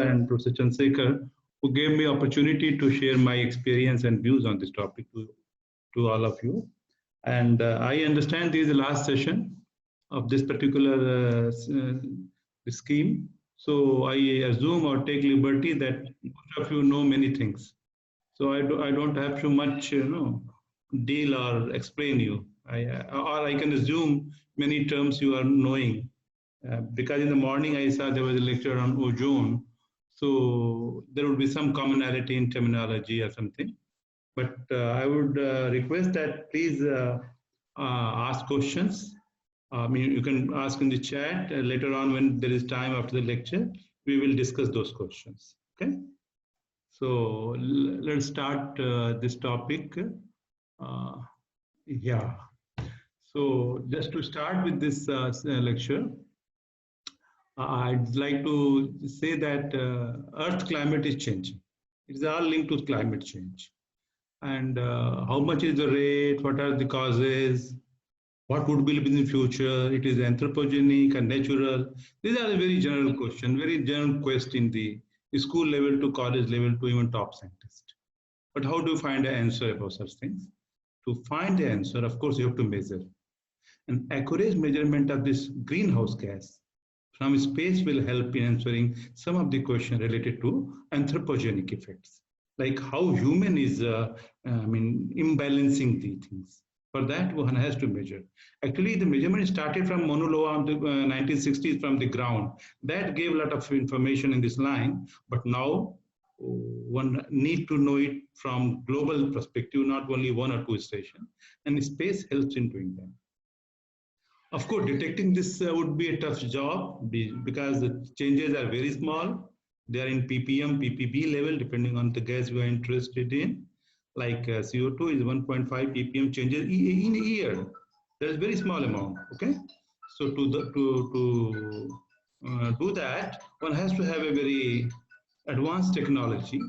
and Professor Chandrasekhar, who gave me opportunity to share my experience and views on this topic to all of you. And I understand this is the last session of this particular scheme. So I assume or take liberty that most of you know many things. So I don't have too much, deal or explain you. Or I can assume many terms you are knowing. Because in the morning I saw there was a lecture on ozone. So there would be some commonality in terminology or something. But I would request that please ask questions. You can ask in the chat later on when there is time after the lecture. We will discuss those questions. Okay. So let's start this topic. Yeah. So just to start with this lecture, I'd like to say that Earth climate is changing. It's all linked to climate change. And how much is the rate? What are the causes? What would be in the future? It is anthropogenic and natural. These are a very general question, very general quest in the school level to college level to even top scientists. But how do you find an answer about such things? To find the answer, of course, you have to measure. An accurate measurement of this greenhouse gas from space will help in answering some of the questions related to anthropogenic effects, like how human is imbalancing the things. For that, one has to measure. Actually, the measurement started from Mauna Loa in the 1960s from the ground. That gave a lot of information in this line, but now one need to know it from global perspective, not only one or two stations, and space helps in doing that. Of course, detecting this would be a tough job because the changes are very small. They are in ppm, ppb level, depending on the gas you are interested in. Like CO2 is 1.5 ppm changes in a year. That is very small amount. Okay, so to do that, one has to have a very advanced technology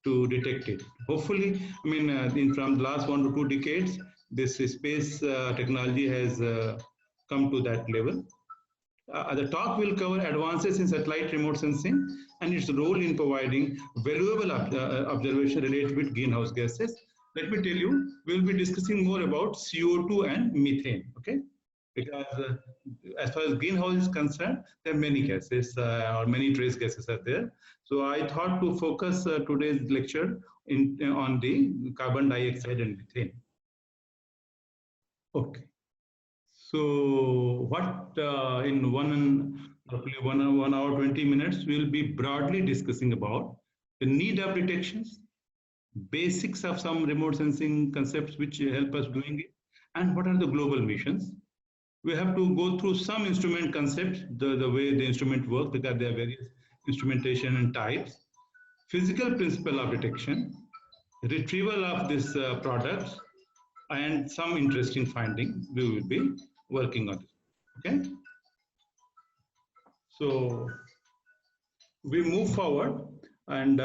to detect it. Hopefully, from the last 1 to 2 decades, this space technology has come to that level. The talk will cover advances in satellite remote sensing and its role in providing valuable observation related with greenhouse gases. Let me tell you, we'll be discussing more about CO2 and methane, okay? Because as far as greenhouse is concerned, there are many gases or many trace gases are there. So I thought to focus today's lecture on the carbon dioxide and methane. Okay. So what in roughly 1 hour 20 minutes, we'll be broadly discussing about the need of detections, basics of some remote sensing concepts which help us doing it, and what are the global missions. We have to go through some instrument concepts, the way the instrument works, because there are various instrumentation and types, physical principle of detection, retrieval of these products, and some interesting findings we will be working on. Okay. So we move forward, and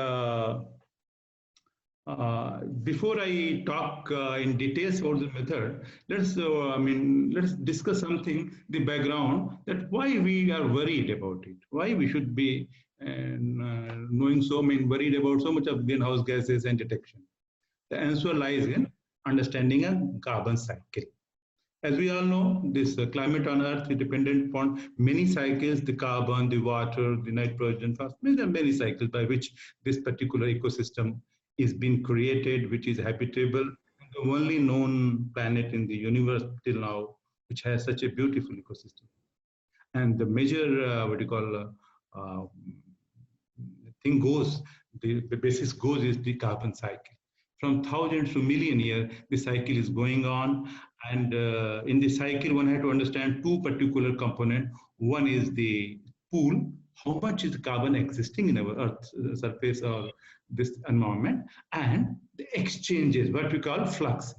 before I talk in details about the method, let's discuss something, the background, that why we are worried about it, why we should be knowing worried about so much of greenhouse gases and detection. The answer lies in understanding a carbon cycle. As we all know, this climate on Earth is dependent upon many cycles, the carbon, the water, the nitrogen, phosphorus. There are many cycles by which this particular ecosystem is being created, which is habitable, the only known planet in the universe till now, which has such a beautiful ecosystem. And the major, thing goes, the basis goes is the carbon cycle. From thousands to million years, the cycle is going on. And in the cycle, one had to understand two particular components. One is the pool, how much is the carbon existing in our Earth's surface or this environment, and the exchanges, what we call fluxes.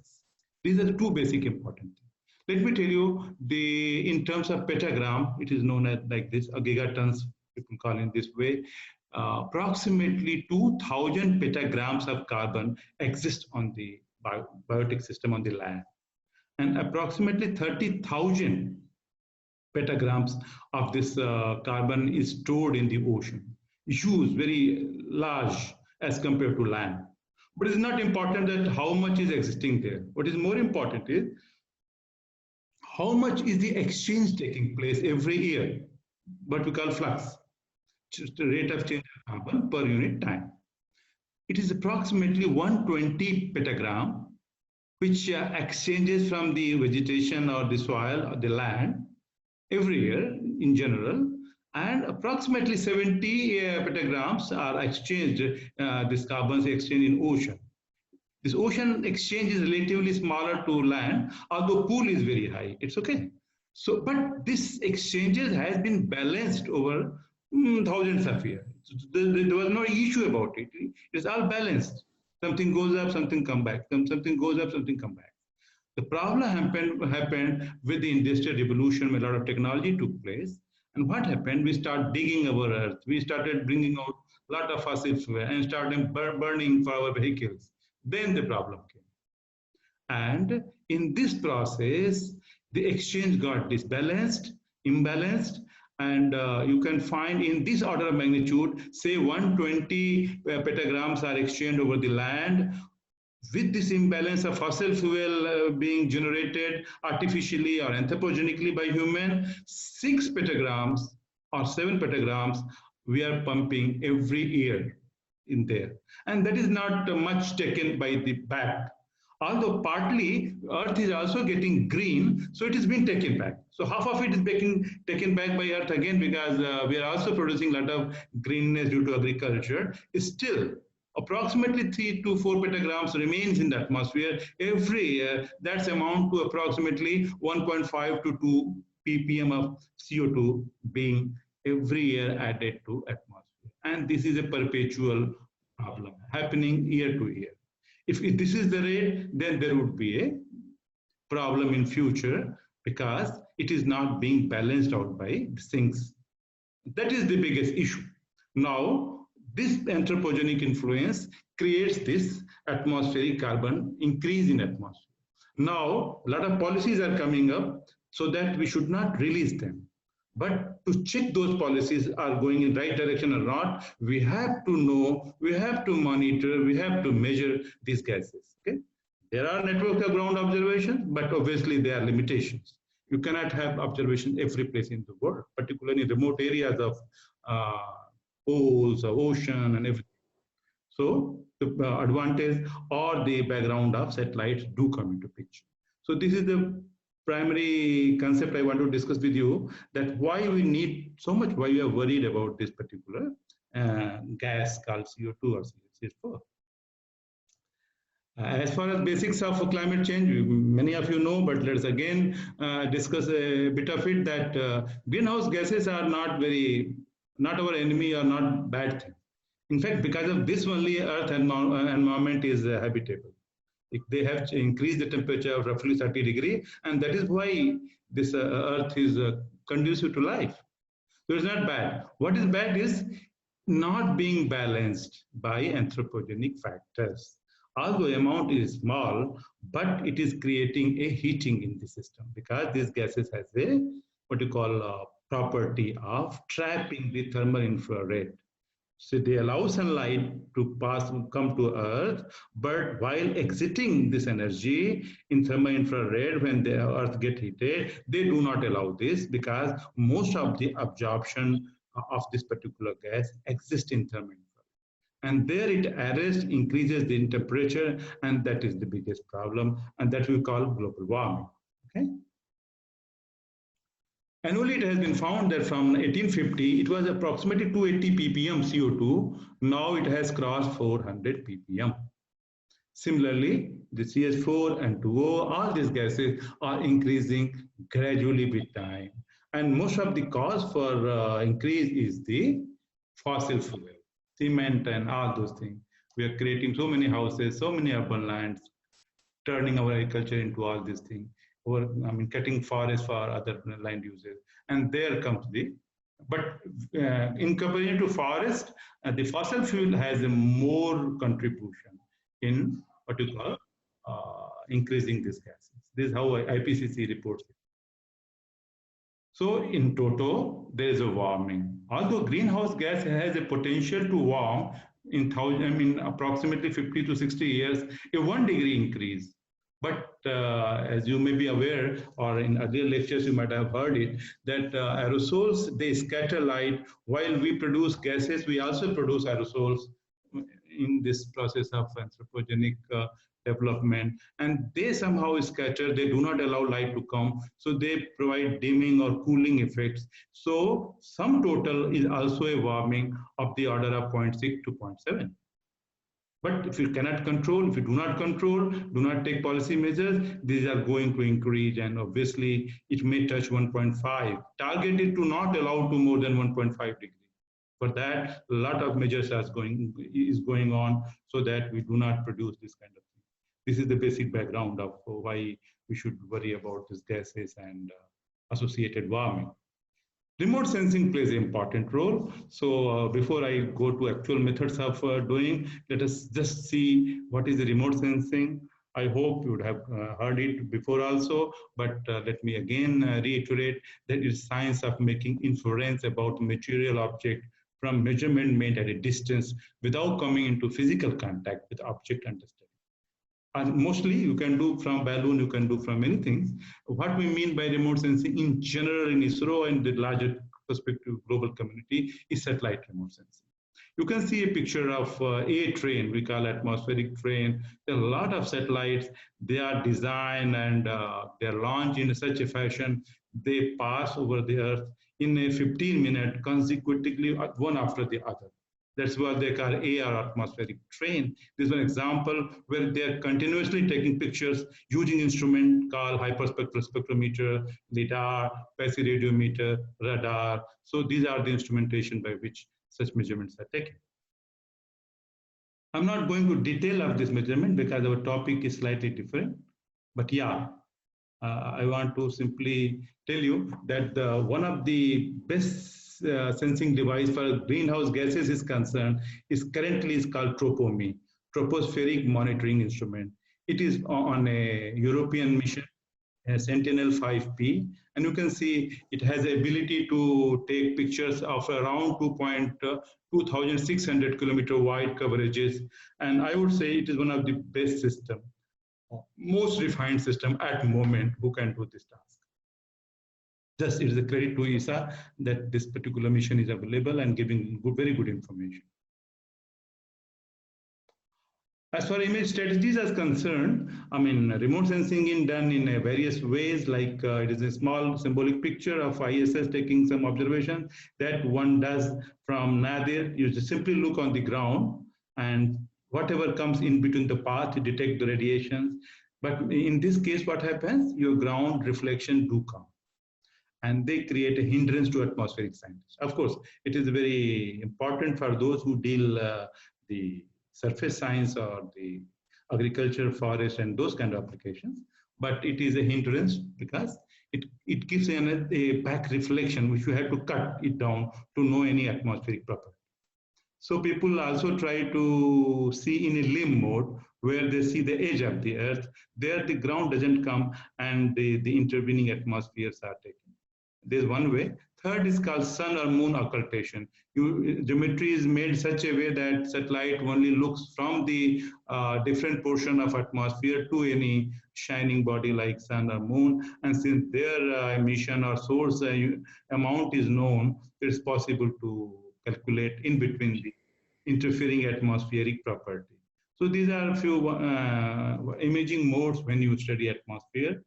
These are the two basic important things. Let me tell you, in terms of petagram, it is known as like this, a gigatons, people call it this way. Approximately 2,000 petagrams of carbon exist on the biotic system on the land, and approximately 30,000 petagrams of this carbon is stored in the ocean. huge, very large as compared to land. But it's not important that how much is existing there. What is more important is how much is the exchange taking place every year, what we call flux, just the rate of change of carbon per unit time. It is approximately 120 petagram, which exchanges from the vegetation or the soil or the land every year in general, and approximately 70 petagrams are exchanged, this carbons exchanged in ocean. This ocean exchange is relatively smaller to land, although pool is very high. It's okay. So, but this exchanges has been balanced over thousands of years. There was no issue about it. It's all balanced. Something goes up, something come back. Something goes up, something come back. The problem happened with the industrial revolution. A lot of technology took place. And what happened? We started digging our earth. We started bringing out a lot of fossil fuel and started burning for our vehicles. Then the problem came. And in this process, the exchange got disbalanced, imbalanced, and you can find in this order of magnitude, say 120 petagrams are exchanged over the land. With this imbalance of fossil fuel being generated artificially or anthropogenically by human, 6 petagrams or 7 petagrams we are pumping every year in there. And that is not much taken by the back. Although partly Earth is also getting green, so it is being taken back. So half of it is being taken back by Earth again, because we are also producing a lot of greenness due to agriculture. Still, approximately 3 to 4 petagrams remains in the atmosphere every year. That's amount to approximately 1.5 to 2 ppm of CO2 being every year added to atmosphere. And this is a perpetual problem happening year to year. If this is the rate, then there would be a problem in future, because it is not being balanced out by things. That is the biggest issue. Now, this anthropogenic influence creates this atmospheric carbon increase in atmosphere. Now, a lot of policies are coming up so that we should not release them. But to check those policies are going in right direction or not, we have to know, we have to monitor, we have to measure these gases. Okay? There are networks of ground observations, but obviously there are limitations. You cannot have observations every place in the world, particularly in remote areas of poles, ocean, and everything. So the advantage or the background of satellites do come into picture. So this is the primary concept I want to discuss with you, that why we need so much, why we are worried about this particular gas called CO2 or CH4. As far as basics of climate change, many of you know, but let's again discuss a bit of it, that greenhouse gases are not our enemy or not bad thing. In fact, because of this only, Earth environment is habitable. They have increased the temperature of roughly 30 degrees, and that is why this Earth is conducive to life. So it's not bad. What is bad is not being balanced by anthropogenic factors. Although amount is small, but it is creating a heating in the system, because these gases has a what you call property of trapping the thermal infrared. So they allow sunlight to come to Earth, but while exiting this energy in thermal infrared, when the Earth gets heated, they do not allow this, because most of the absorption of this particular gas exists in thermal infrared. And there it arrests, increases the temperature, and that is the biggest problem, and that we call global warming. Okay. Annually, it has been found that from 1850, it was approximately 280 ppm CO2. Now it has crossed 400 ppm. Similarly, the CH4 and 2O, all these gases are increasing gradually with time. And most of the cause for increase is the fossil fuel, cement and all those things. We are creating so many houses, so many urban lands, turning our agriculture into all these things. Or cutting forests for other land uses, and there comes but in comparison to forest, the fossil fuel has a more contribution in what you call increasing these gases. This is how IPCC reports it. So in total, there is a warming. although greenhouse gas has a potential to warm in approximately 50 to 60 years, a 1 degree increase. But as you may be aware, or in earlier lectures you might have heard it, that aerosols, they scatter light. While we produce gases, we also produce aerosols in this process of anthropogenic development, and they somehow scatter. They do not allow light to come, so they provide dimming or cooling effects. So sum total is also a warming of the order of 0.6 to 0.7. But if you cannot control, if you do not control, do not take policy measures, these are going to increase, and obviously it may touch 1.5. Target is to not allow to more than 1.5 degrees. For that, a lot of measures is going on so that we do not produce this kind of thing. This is the basic background of why we should worry about these gases and associated warming. Remote sensing plays an important role. So before I go to actual methods of doing, let us just see what is the remote sensing. I hope you would have heard it before also, but let me again reiterate that it is science of making inference about material object from measurement made at a distance without coming into physical contact with object understanding. And mostly you can do from balloon, you can do from many things. What we mean by remote sensing in general in ISRO and the larger perspective global community is satellite remote sensing. You can see a picture of a train, we call atmospheric train. There are a lot of satellites. They are designed and they are launched in such a fashion, they pass over the Earth in a 15-minute consecutively, one after the other. That's what they call AR, atmospheric train. This is an example where they are continuously taking pictures using instrument called hyperspectral spectrometer, lidar, passive radiometer, radar. So these are the instrumentation by which such measurements are taken. I'm not going to detail of this measurement because our topic is slightly different, but yeah, I want to simply tell you that one of the best sensing device for greenhouse gases is concerned is currently called TROPOMI, Tropospheric Monitoring Instrument. It is on a European mission, Sentinel-SP, and you can see it has the ability to take pictures of around 2,600 kilometer wide coverages, and I would say it is one of the best system, most refined system at the moment who can do this task. Just it is a credit to ESA that this particular mission is available and giving very good information. As far as image strategies are concerned, I mean, remote sensing is done in various ways, like it is a small symbolic picture of ISS taking some observation that one does from nadir. You just simply look on the ground and whatever comes in between the path to detect the radiations. But in this case, what happens? Your ground reflection do come, and they create a hindrance to atmospheric scientists. Of course, it is very important for those who deal the surface science or the agriculture, forest, and those kind of applications. But it is a hindrance because it gives a back reflection, which you have to cut it down to know any atmospheric property. So people also try to see in a limb mode where they see the edge of the Earth. There the ground doesn't come and the intervening atmospheres are taken. There's one way. Third is called sun or moon occultation. Geometry is made such a way that satellite only looks from the different portion of atmosphere to any shining body like sun or moon. And since their emission or source amount is known, it's possible to calculate in between the interfering atmospheric property. So these are a few imaging modes when you study atmosphere.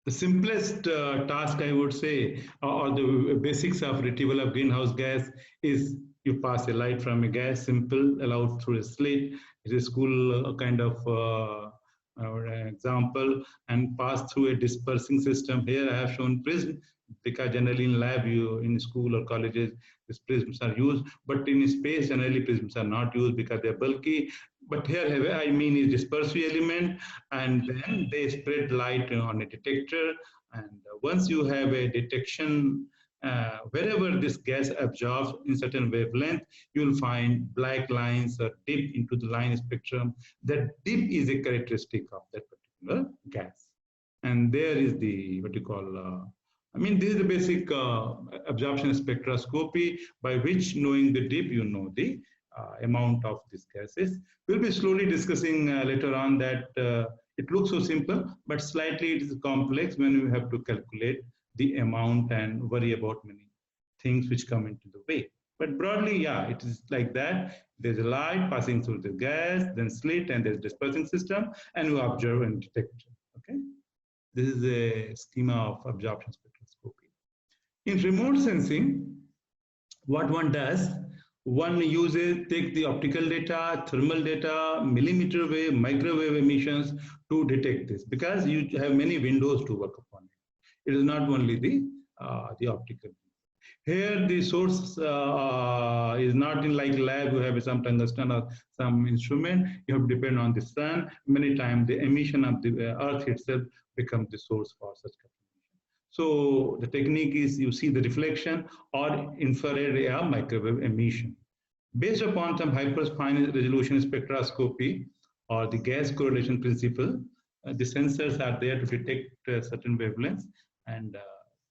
The simplest task, I would say, or the basics of retrieval of greenhouse gas is you pass a light from a gas, simple, allowed through a slit. It's a school kind of example, and pass through a dispersing system. Here I have shown prism, because generally in lab, in school or colleges, these prisms are used, but in space, generally prisms are not used because they're bulky. But here, I mean, is dispersive element, and then they spread light on a detector. And once you have a detection, wherever this gas absorbs in certain wavelength, you'll find black lines or dip into the line spectrum. That dip is a characteristic of that particular gas. And there is the what you call I mean, this is the basic absorption spectroscopy, by which, knowing the dip, you know the amount of these gases. We'll be slowly discussing later on that it looks so simple, but slightly it is complex when you have to calculate the amount and worry about many things which come into the way. But broadly, yeah, it is like that. There's a light passing through the gas, then slit, and there's dispersing system, and you observe and detect. Okay, this is a schema of absorption spectroscopy. In remote sensing, what one does, one takes the optical data, thermal data, millimeter wave, microwave emissions to detect this, because you have many windows to work upon it. It is not only the optical. Here the source is not in like lab, you have some tungsten or some instrument, you have to depend on the sun. Many times the emission of the earth itself becomes the source for such calculation. So the technique is you see the reflection or infrared or microwave emission. Based upon some hyperfine resolution spectroscopy or the gas correlation principle, the sensors are there to detect certain wavelengths and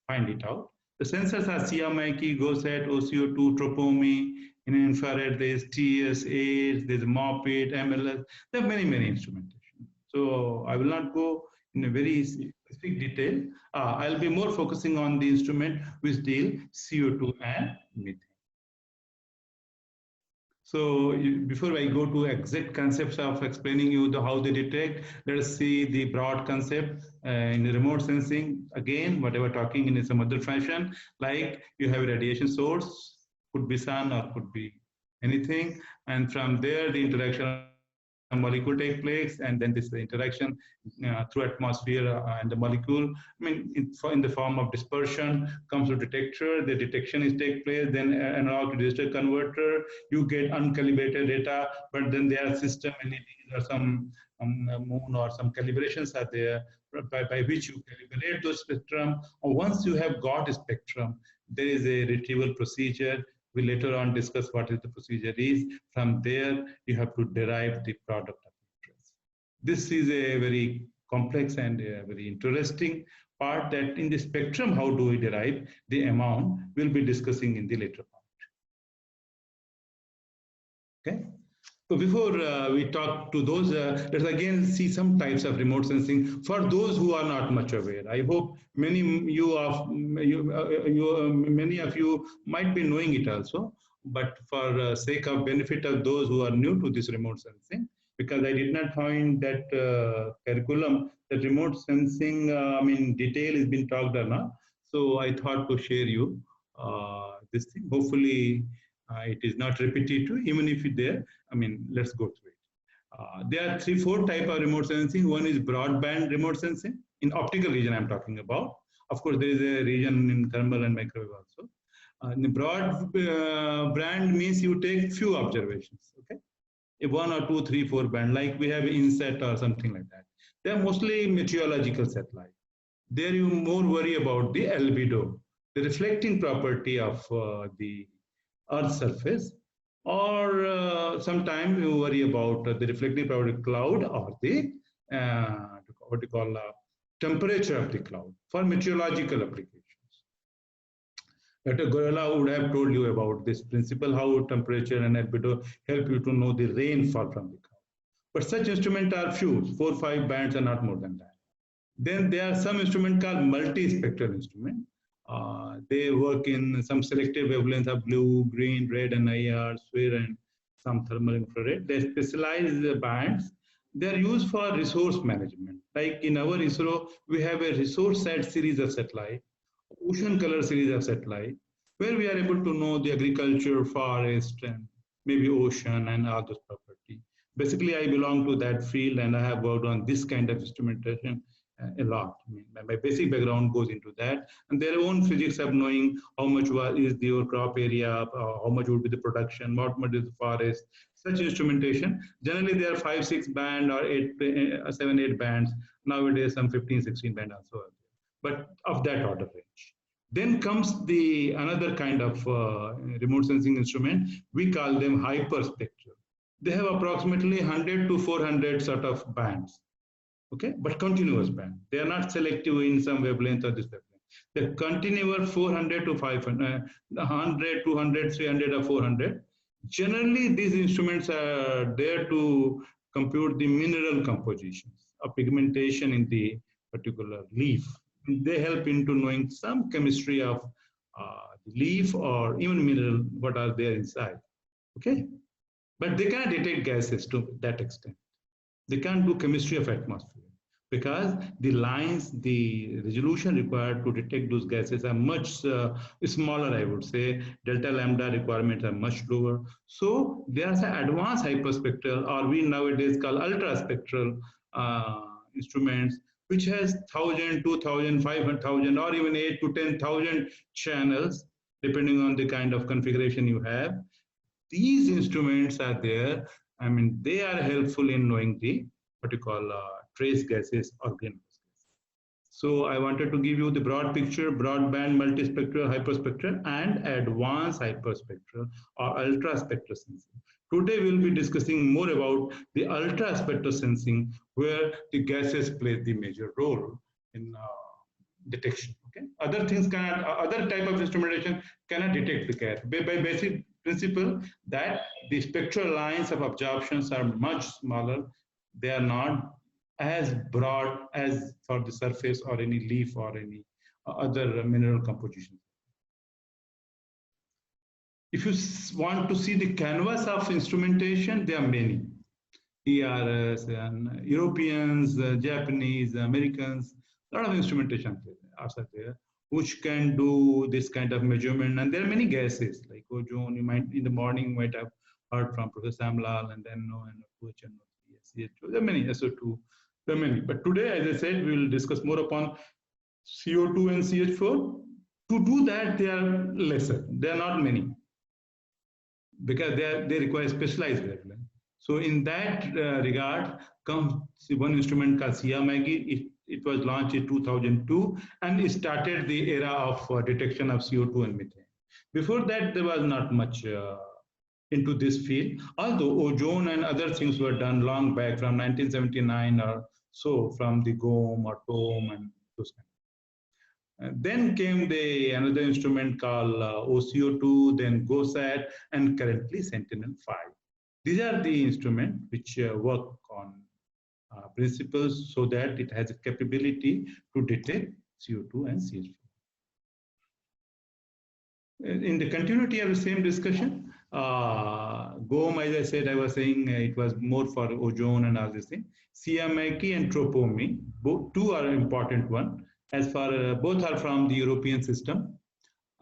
find it out. The sensors are SCIAMACHY, GOSET, OCCULTATION, TROPOMI. In infrared, there's TS, AIDS, there's MOPIT, MLS. There are many instrumentation. So I will not go in a very specific detail. I'll be more focusing on the instrument which deal CO2 and methane. So before I go to exact concepts of explaining you how they detect, let us see the broad concept in remote sensing. Again, whatever talking in some other fashion, like you have a radiation source, could be sun or could be anything, and from there the interaction molecule take place, and then this interaction through atmosphere and the molecule, I mean, in the form of dispersion comes to detector. The detection is take place, then analog to digital converter. You get uncalibrated data, but then there are system LEDs or some moon or some calibrations are there by which you calibrate those spectrum. Or once you have got a spectrum, there is a retrieval procedure. We later on discuss what is the procedure is. From there, you have to derive the product of interest. This is a very complex and very interesting part, that in the spectrum, how do we derive the amount, we'll be discussing in the later part. Okay. So before we talk to those, let's again see some types of remote sensing for those who are not much aware. I hope many of you might be knowing it also, but for sake of benefit of those who are new to this remote sensing, because I did not find that curriculum that remote sensing, I mean, detail is being talked about. So I thought to share you this thing. Hopefully, it is not repetitive, even if it's there. I mean, let's go through it. There are 3-4 types of remote sensing. One is broadband remote sensing. In optical region, I'm talking about. Of course, there is a region in thermal and microwave also. In the broadband means you take few observations. Okay, a 1 or 2, 3, 4 band, like we have INSAT or something like that. They are mostly meteorological satellite. There you more worry about the albedo, the reflecting property of the Earth's surface, or sometimes you worry about the reflecting property of cloud or the what you call temperature of the cloud for meteorological applications. Dr. Gorilla would have told you about this principle, how temperature and albedo help you to know the rainfall from the cloud. But such instruments are few, 4 or 5 bands, and not more than that. Then there are some instruments called multispectral instruments. They work in some selective wavelengths of blue, green, red, and IR, SWIR, and some thermal infrared. They specialize bands. They are used for resource management. Like in our ISRO, we have a resource set series of satellite, ocean color series of satellite, where we are able to know the agriculture, forest, and maybe ocean and all those property. Basically, I belong to that field, and I have worked on this kind of instrumentation a lot. I mean, my basic background goes into that, and their own physics of knowing how much is your crop area, how much would be the production, what much is the forest. Such instrumentation, generally there are 5, 6 band or 7, 8 bands. Nowadays, some 15, 16 band also, but of that order range. Then comes the another kind of remote sensing instrument. We call them hyperspectral. They have approximately 100 to 400 sort of bands. Okay, but continuous band. They are not selective in some wavelength or this wavelength. The continuous 400 to 500, 100, 200, 300, or 400. Generally, these instruments are there to compute the mineral compositions or pigmentation in the particular leaf. They help into knowing some chemistry of leaf or even mineral, what are there inside. Okay, but they cannot detect gases to that extent. They can't do chemistry of atmosphere because the lines, the resolution required to detect those gases are much smaller, I would say. Delta lambda requirements are much lower. So there are some advanced hyperspectral, or we nowadays call ultraspectral instruments, which has 1,000, 2,000, 500,000, or even 8 to 10,000 channels, depending on the kind of configuration you have. These instruments are there. I mean, they are helpful in knowing the what you call trace gases or greenhouse gases. So I wanted to give you the broad picture: broadband, multispectral, hyperspectral, and advanced hyperspectral or ultraspectral sensing. Today we'll be discussing more about the ultraspectral sensing, where the gases play the major role in detection. Okay, other things cannot, other type of instrumentation cannot detect the gas by basic principle that the spectral lines of absorptions are much smaller. They are not as broad as for the surface or any leaf or any other mineral composition. If you want to see the canvas of instrumentation, there are many. ERS, and Europeans, Japanese, Americans, a lot of instrumentation are there, which can do this kind of measurement. And there are many gases like ozone. You might in the morning might have heard from Professor Samlal, and then there are many, SO2, there are many. But today, as I said, we will discuss more upon CO2 and CH4. To do that, they are lesser. They are not many because they require specialized wavelength. So in that regard, comes one instrument called SCIAMACHY. It was launched in 2002, and it started the era of detection of CO2 and methane. Before that, there was not much into this field, although ozone and other things were done long back from 1979 or so, from the GOM or TOM and those kinds. Then came another instrument called OCCULTATION, then GOSAT, and currently Sentinel-SP. These are the instruments which work on principles so that it has a capability to detect CO2 and CH4. In the continuity of the same discussion, GOM, as I said, I was saying it was more for ozone and all this thing. SCIAMACHY and TROPOMI, both two are important one. As far both are from the European system,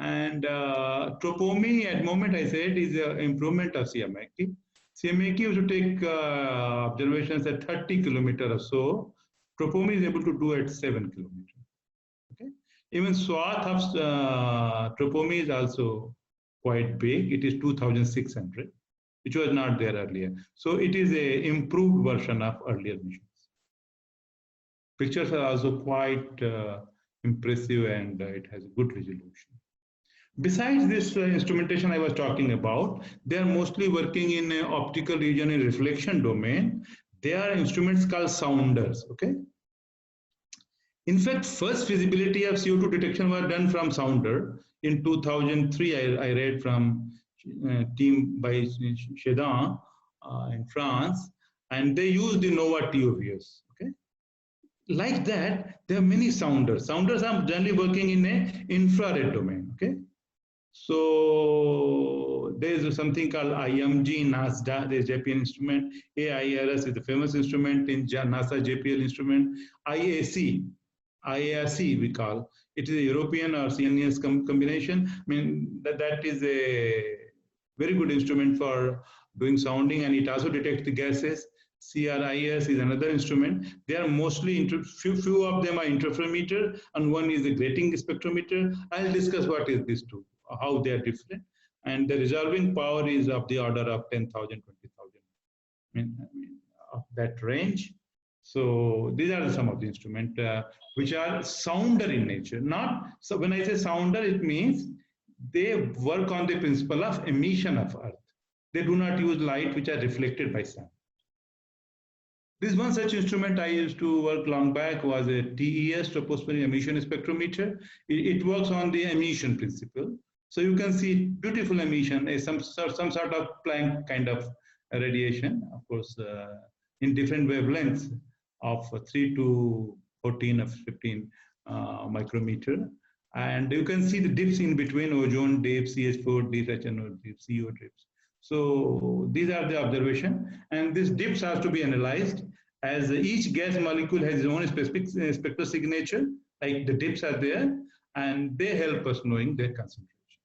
and TROPOMI at the moment I said is an improvement of SCIAMACHY. SCIAMACHY used to take observations at 30 kilometers or so. TROPOMI is able to do at 7 kilometers. Okay, even swath of TROPOMI is also quite big. It is 2,600, which was not there earlier. So it is a improved version of earlier missions. Pictures are also quite impressive, and it has a good resolution. Besides this instrumentation I was talking about, they are mostly working in an optical region in reflection domain. They are instruments called sounders. Okay. In fact, first feasibility of CO2 detection was done from sounder in 2003. I read from team by Chedan in France, and they used the NOVA TOVS. Okay. Like that, there are many sounders. Sounders are generally working in an infrared domain. Okay. So there is something called IMG, NASDA, there's JPL instrument. AIRS is the famous instrument in NASA JPL instrument. IARC we call. It is a European or CNES combination. I mean, that is a very good instrument for doing sounding, and it also detects the gases. CRIS is another instrument. They are mostly, few of them are interferometer, and one is a grating spectrometer. I'll discuss what is this two, how they are different. And the resolving power is of the order of 10,000, 20,000, I mean, of that range. So these are some of the instruments which are sounder in nature. Not, so when I say sounder, it means they work on the principle of emission of Earth. They do not use light which are reflected by sun. This one such instrument I used to work long back was a TES, tropospheric emission spectrometer. It works on the emission principle. So you can see beautiful emission, some sort of Planck kind of radiation, of course, in different wavelengths of 3 to 14 or 15 micrometer. And you can see the dips in between, ozone dips, CH4 dips, HNO dips, CO dips. So these are the observation, and these dips have to be analyzed as each gas molecule has its own specific spectral signature, like the dips are there, and they help us knowing their concentration.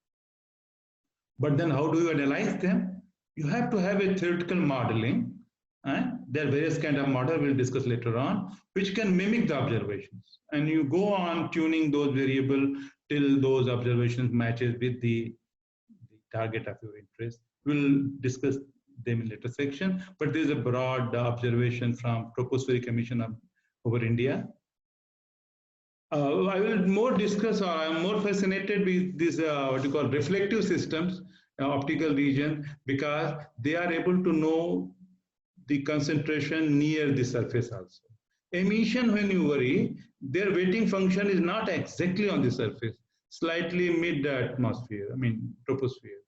But then how do you analyze them? You have to have a theoretical modeling. There are various kind of model we'll discuss later on, which can mimic the observations. And you go on tuning those variables till those observations matches with the target of your interest. We'll discuss them in later section, but there's a broad observation from tropospheric emission over India. I will more discuss, or I'm more fascinated with this what you call reflective systems, optical region, because they are able to know the concentration near the surface also. Emission, when you worry, their weighting function is not exactly on the surface, slightly mid-atmosphere, I mean troposphere.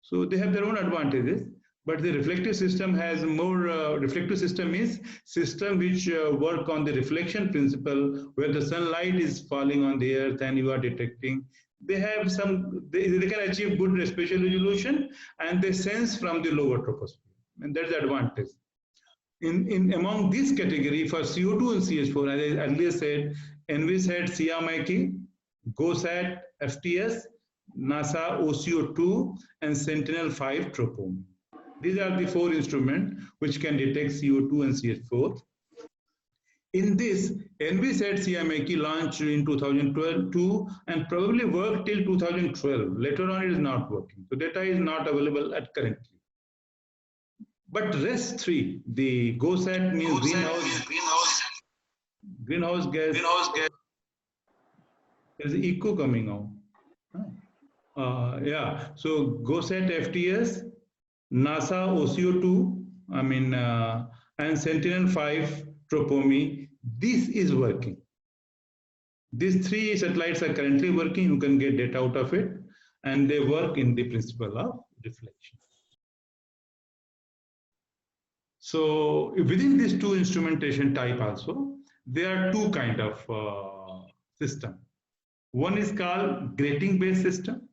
So they have their own advantages, but the reflective system has more, reflective system is system which work on the reflection principle, where the sunlight is falling on the earth and you are detecting. They have some, they can achieve good spatial resolution, and they sense from the lower troposphere, and that's the advantage. Among this category, for CO2 and CH4, as I earlier said, NVSAT SCIAMACHY, GOSAT FTS, NASA OCCULTATION, and SENTINEL-SP TROPOMI. These are the 4 instruments which can detect CO2 and CH4. In this, NVSAT SCIAMACHY launched in 2012 and probably worked till 2012. Later on, it is not working. So data is not available at currently. But rest 3, the GOSAT means greenhouse gas. There's echo coming out. Yeah, so GOSAT FTS, NASA OCCULTATION, I mean, and SENTINEL-SP TROPOMI, this is working. These 3 satellites are currently working. You can get data out of it, and they work in the principle of reflection. So within these 2 instrumentation type also, there are 2 kind of system. One is called grating based system,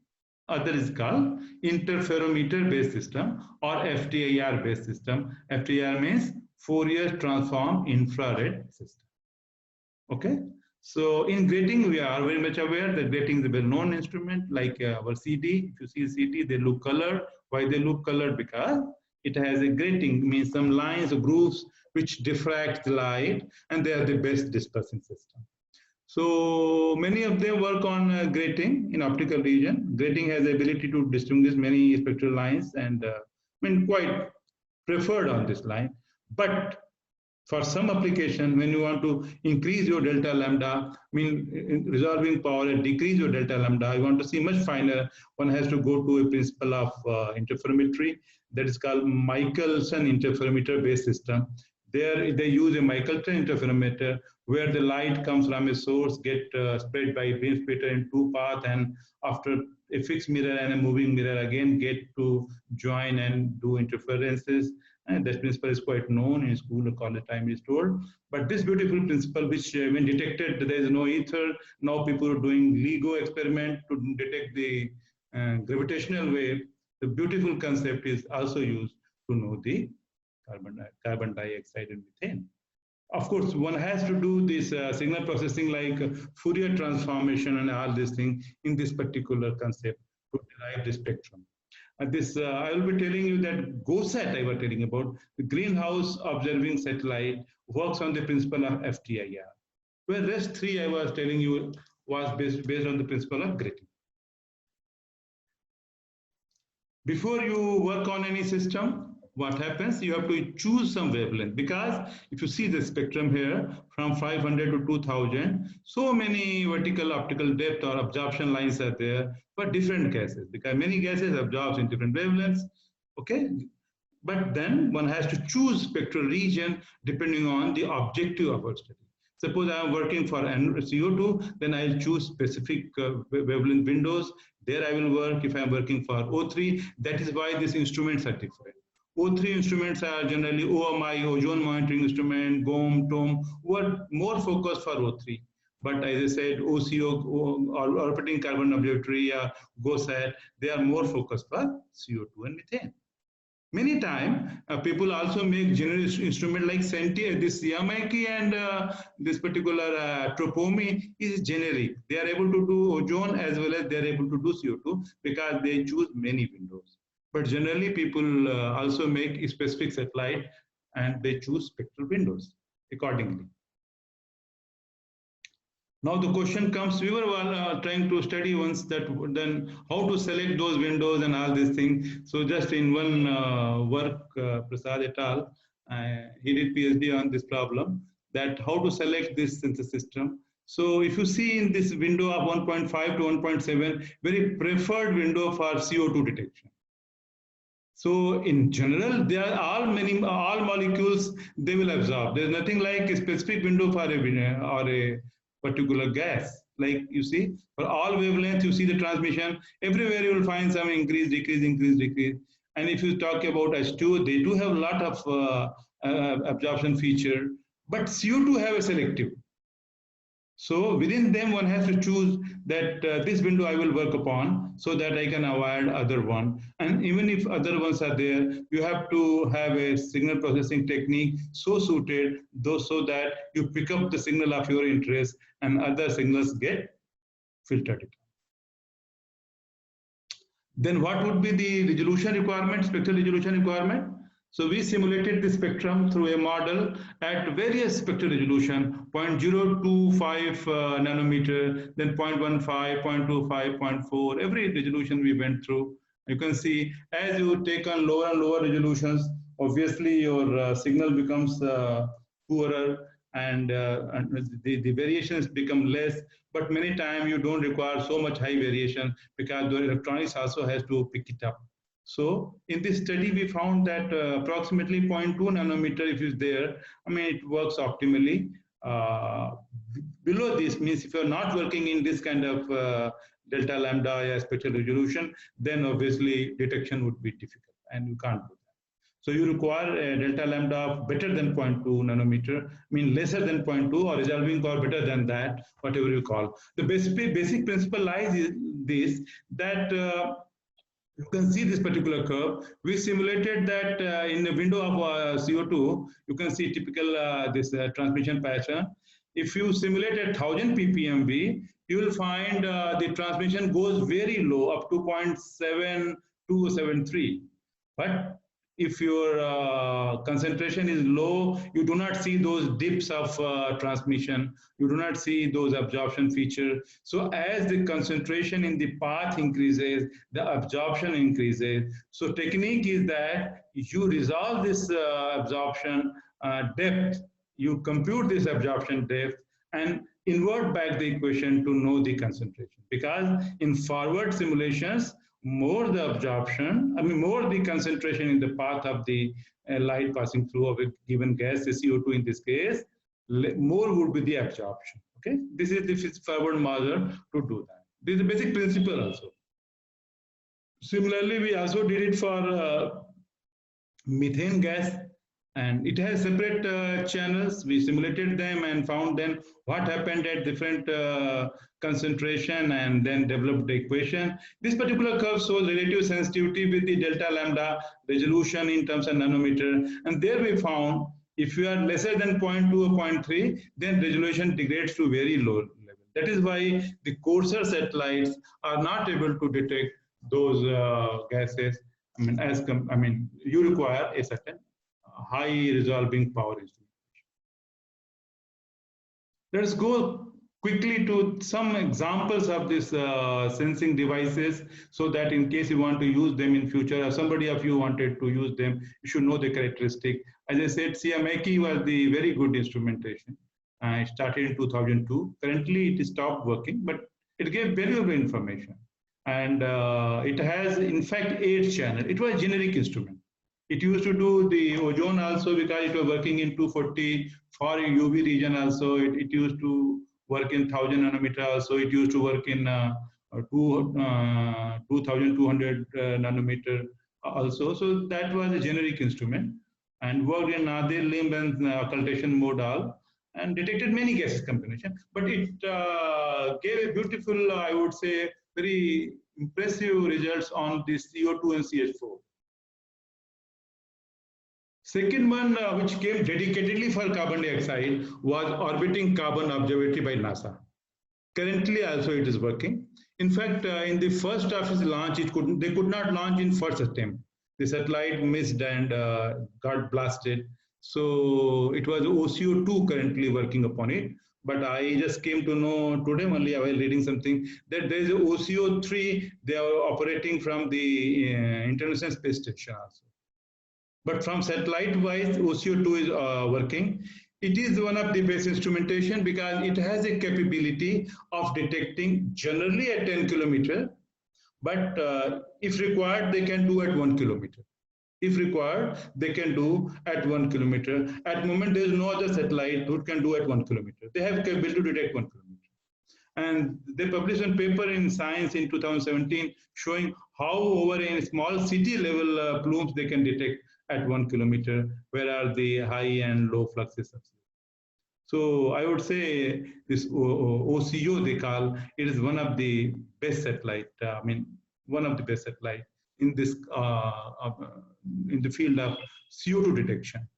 other is called interferometer based system, or FTIR based system. FTIR means Fourier transform infrared system. Okay, so in grating we are very much aware that grating is a well-known instrument, like our CD. If you see CD, they look colored. Why they look colored? Because it has a grating, means some lines or grooves which diffract the light, and they are the best dispersing system. So many of them work on grating in optical region. Grating has the ability to distinguish many spectral lines, and I mean quite preferred on this line. But for some application, when you want to increase your delta lambda, I mean resolving power and decrease your delta lambda, you want to see much finer, one has to go to a principle of interferometry that is called Michelson interferometer based system. There they use a Michelson interferometer where the light comes from a source, get spread by beam splitter in 2 paths, and after a fixed mirror and a moving mirror again get to join and do interferences. And that principle is quite known in school or college time is told. But this beautiful principle, which when detected there is no ether, now people are doing LIGO experiment to detect the gravitational wave. The beautiful concept is also used to know the carbon dioxide and methane. Of course, one has to do this signal processing like Fourier transformation and all these things in this particular concept to derive the spectrum. This I will be telling you that GOSAT I was telling about, the greenhouse observing satellite, works on the principle of FTIR. Where rest 3 I was telling you was based on the principle of grating. Before you work on any system, what happens? You have to choose some wavelength, because if you see the spectrum here from 500 to 2000, so many vertical optical depth or absorption lines are there for different gases, because many gases absorb in different wavelengths. Okay, But then one has to choose spectral region depending on the objective of our study. Suppose I am working for CO2, then I'll choose specific wavelength windows. There I will work. If I'm working for O3, that is why these instruments are different. O3 instruments are generally OMI, ozone monitoring instrument, GOM, TOM, who are more focused for O3. But as I said, OCO, or orbiting carbon observatory, GOSAT, they are more focused for CO2 and methane. Many times, people also make generic instrument like SENTINEL, this SCIAMACHY and this particular TROPOMI is generic. They are able to do ozone as well as they are able to do CO2 because they choose many windows. But generally, people also make a specific satellite and they choose spectral windows accordingly. Now the question comes, we were trying to study once that then how to select those windows and all these things. So just in one work, Prasad et al., he did PhD on this problem, that how to select this synthesis system. So if you see in this window of 1.5 to 1.7, very preferred window for CO2 detection. So in general, there are all molecules they will absorb. There's nothing like a specific window for a particular gas. Like you see, for all wavelengths, you see the transmission. Everywhere you will find some increase, decrease, increase, decrease. And if you talk about H2, they do have a lot of absorption feature, but CO2 have a selective. So within them, one has to choose that this window I will work upon so that I can avoid other one. And even if other ones are there, you have to have a signal processing technique so suited so that you pick up the signal of your interest and other signals get filtered. Then what would be the resolution requirement, spectral resolution requirement? So we simulated the spectrum through a model at various spectral resolution, 0.025 nanometer, then 0.15, 0.25, 0.4, every resolution we went through. You can see as you take on lower and lower resolutions, obviously your signal becomes poorer and the variations become less, but many times you don't require so much high variation because the electronics also has to pick it up. So in this study, we found that approximately 0.2 nanometer, if it's there, I mean, it works optimally. Below this means if you're not working in this kind of delta lambda spectral resolution, then obviously detection would be difficult and you can't do that. So you require a delta lambda of better than 0.2 nanometer, I mean lesser than 0.2 or resolving or better than that, whatever you call. The basic principle lies in this, that you can see this particular curve. We simulated that in the window of CO2, you can see typical this transmission pattern. If you simulate at 1000 ppmv, you will find the transmission goes very low, up to 0.7273. But if your concentration is low, you do not see those dips of transmission. You do not see those absorption features. So as the concentration in the path increases, the absorption increases. So technique is that you resolve this absorption depth, you compute this absorption depth and invert back the equation to know the concentration. Because in forward simulations, more the absorption, I mean, more the concentration in the path of the light passing through of a given gas, the CO2 in this case, more would be the absorption. Okay, this is the forward measure to do that. This is the basic principle also. Similarly, we also did it for methane gas, and it has separate channels. We simulated them and found then what happened at different concentration and then developed the equation. This particular curve shows relative sensitivity with the delta lambda resolution in terms of nanometer. And there we found if you are lesser than 0.2 or 0.3, then resolution degrades to very low level. That is why the coarser satellites are not able to detect those gases. I mean, you require a certain high resolving power instrumentation. Let's go quickly to some examples of these sensing devices so that in case you want to use them in future or somebody of you wanted to use them, you should know the characteristic. As I said, SCIAMACHY was the very good instrumentation. It started in 2002. Currently, it stopped working, but it gave valuable information. And it has, in fact, 8 channels. It was a generic instrument. It used to do the ozone also because it was working in 240 for UV region also. It used to work in 1000 nanometer also. It used to work in 2200 nanometer also. So that was a generic instrument and worked in nadir, limb and occultation mode all, and detected many gases combination. But it gave a beautiful, I would say, very impressive results on the CO2 and CH4. Second one, which came dedicatedly for carbon dioxide, was orbiting carbon observatory by NASA. Currently, also it is working. In fact, in the first of its launch, they could not launch in first attempt. The satellite missed and got blasted. So it was OCO2 currently working upon it. But I just came to know today only, I was reading something, that there is a OCO3, they are operating from the International Space Station also. But from satellite-wise, OCO2 is working. It is one of the best instrumentation because it has a capability of detecting generally at 10 kilometer, but if required, they can do at 1 kilometer. If required, they can do at 1 kilometer. At the moment, there is no other satellite who can do at 1 kilometer. They have capability to detect 1 kilometer. And they published a paper in Science in 2017 showing how over a small city level plumes they can detect at 1 kilometer, where are the high and low fluxes. So I would say this OCO they call, it is one of the best satellite, one of the best satellite in this, in the field of CO2 detection.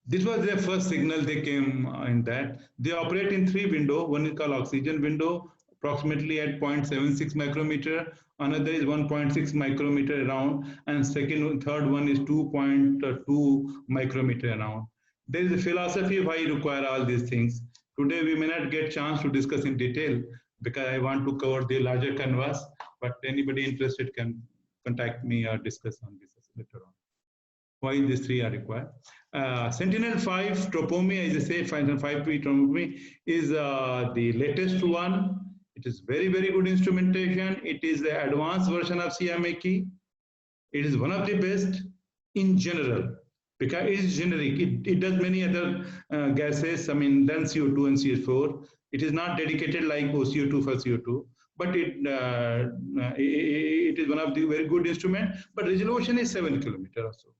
This was their first signal they came in that. They operate in 3 windows. One is called oxygen window, approximately at 0.76 micrometer. Another is 1.6 micrometer around, and third one is 2.2 micrometer around. There is a philosophy why you require all these things. Today we may not get chance to discuss in detail because I want to cover the larger canvas, but anybody interested can contact me or discuss on this later on. Why these 3 are required. Sentinel-5 TROPOMI, as I say, Sentinel-5P TROPOMI is the latest one. It is very, very good instrumentation. It is the advanced version of SCIAMACHY. It is one of the best in general because it is generic. It does many other gases, than CO2 and CH4. It is not dedicated like OCO2 for CO2, but it is one of the very good instrument, but resolution is 7 kilometers or so.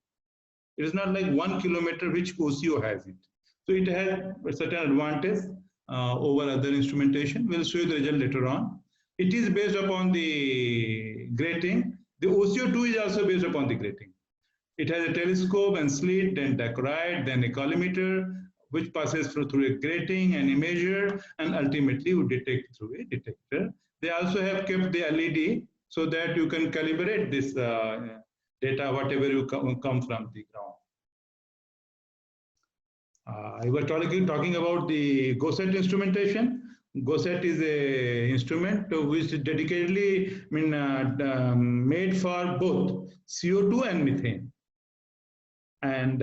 It is not like 1 kilometer which OCO has it. So it has a certain advantage over other instrumentation. We'll show you the result later on. It is based upon the grating. The OCO2 is also based upon the grating. It has a telescope and slit, then dichroid, then a collimator, which passes through a grating and a measure, and ultimately would detect through a detector. They also have kept the LED so that you can calibrate this data, whatever you come from the ground. I was talking about the GOSET instrumentation. GOSET is a instrument which is dedicatedly made for both CO2 and methane. And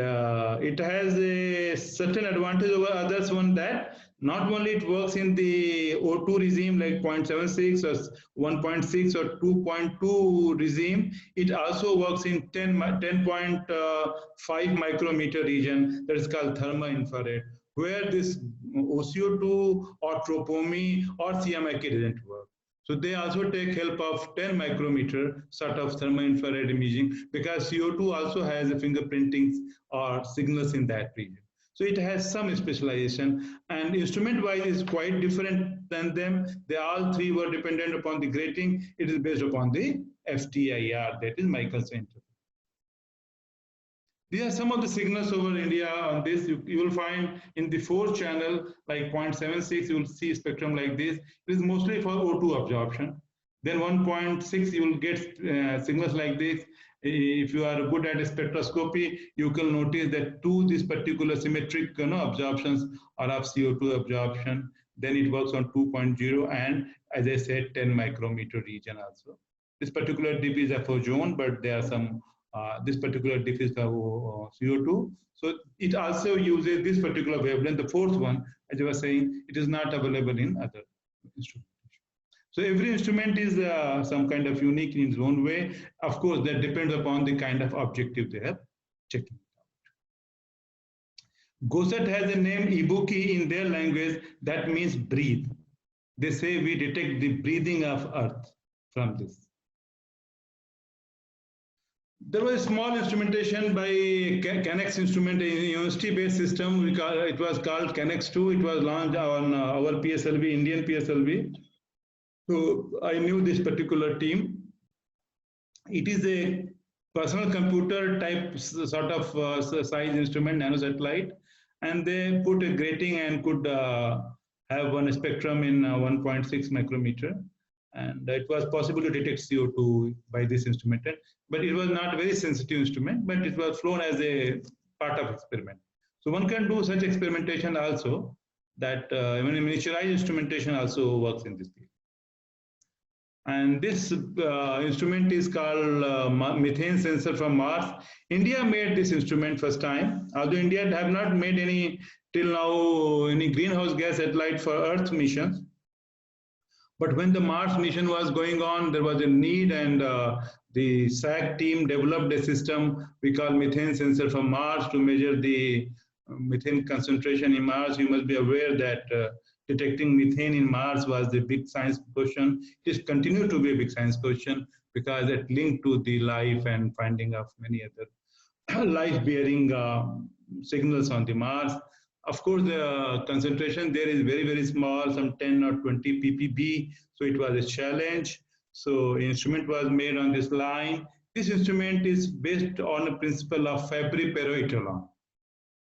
it has a certain advantage over others, one that not only it works in the O2 regime like 0.76 or 1.6 or 2.2 regime, it also works in 10.5 micrometer region that is called thermo-infrared, where this OCO2 or TROPOMI or SCIAMACHY doesn't work. So they also take help of 10 micrometer sort of thermo-infrared imaging because CO2 also has a fingerprinting or signals in that region. So it has some specialization, and instrument-wise is quite different than them. They all 3 were dependent upon the grating. It is based upon the FTIR, that is Michelson interval. These are some of the signals over India on this. You will find in the 4th channel, like 0.76, you will see spectrum like this. It is mostly for O2 absorption. Then 1.6, you will get signals like this. If you are good at spectroscopy, you can notice that this particular symmetric absorptions are of CO2 absorption. Then it works on 2.0 and, as I said, 10 micrometer region also. This particular dip is for ozone, but there are some, this particular dip is for CO2. So it also uses this particular wavelength. The 4th one, as I was saying, it is not available in other instruments. So every instrument is some kind of unique in its own way. Of course, that depends upon the kind of objective they have checking. GOSET has a name Ibuki in their language that means breathe. They say we detect the breathing of Earth from this. There was a small instrumentation by Canex instrument, a university-based system. It was called Canex 2. It was launched on our PSLV, Indian PSLV. So I knew this particular team. It is a personal computer type sort of size instrument, nanosatellite, and they put a grating and could have one spectrum in 1.6 micrometer. And it was possible to detect CO2 by this instrument, but it was not a very sensitive instrument, but it was flown as a part of experiment. So one can do such experimentation also, that even a miniaturized instrumentation also works in this field. And this instrument is called methane sensor from Mars. India made this instrument first time, although India have not made any till now any greenhouse gas satellite for Earth missions. But when the Mars mission was going on, there was a need, and the SAC team developed a system we call methane sensor from Mars to measure the methane concentration in Mars. You must be aware that detecting methane in Mars was the big science question. It is continued to be a big science question because it linked to the life and finding of many other life-bearing signals on the Mars. Of course, the concentration there is very, very small, some 10 or 20 ppb. So it was a challenge. So instrument was made on this line. This instrument is based on a principle of Fabry-Perot-Etalon.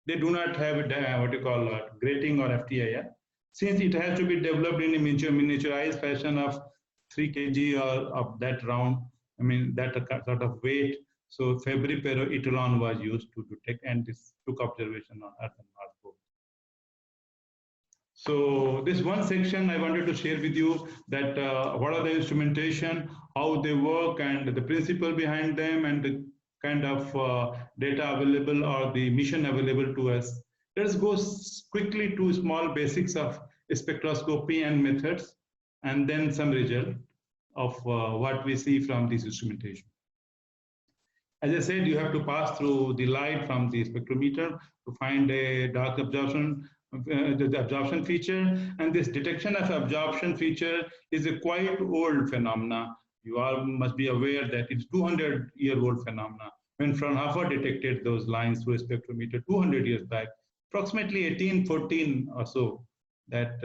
They do not have a, what you call grating or FTIR. Since it has to be developed in a miniaturized fashion of 3 kg or of that round, I mean, that sort of weight. So Fabry-Perot-Etalon was used to detect, and this took observation on Earth and Mars both. So this one section I wanted to share with you that what are the instrumentation, how they work, and the principle behind them, and the kind of data available or the mission available to us. Let's go quickly to small basics of spectroscopy and methods, and then some result of what we see from this instrumentation. As I said, you have to pass through the light from the spectrometer to find a dark absorption, the absorption feature, and this detection of absorption feature is a quite old phenomena. You all must be aware that it's 200-year-old phenomena. When Fraunhofer detected those lines through a spectrometer 200 years back, approximately 1814 or so, that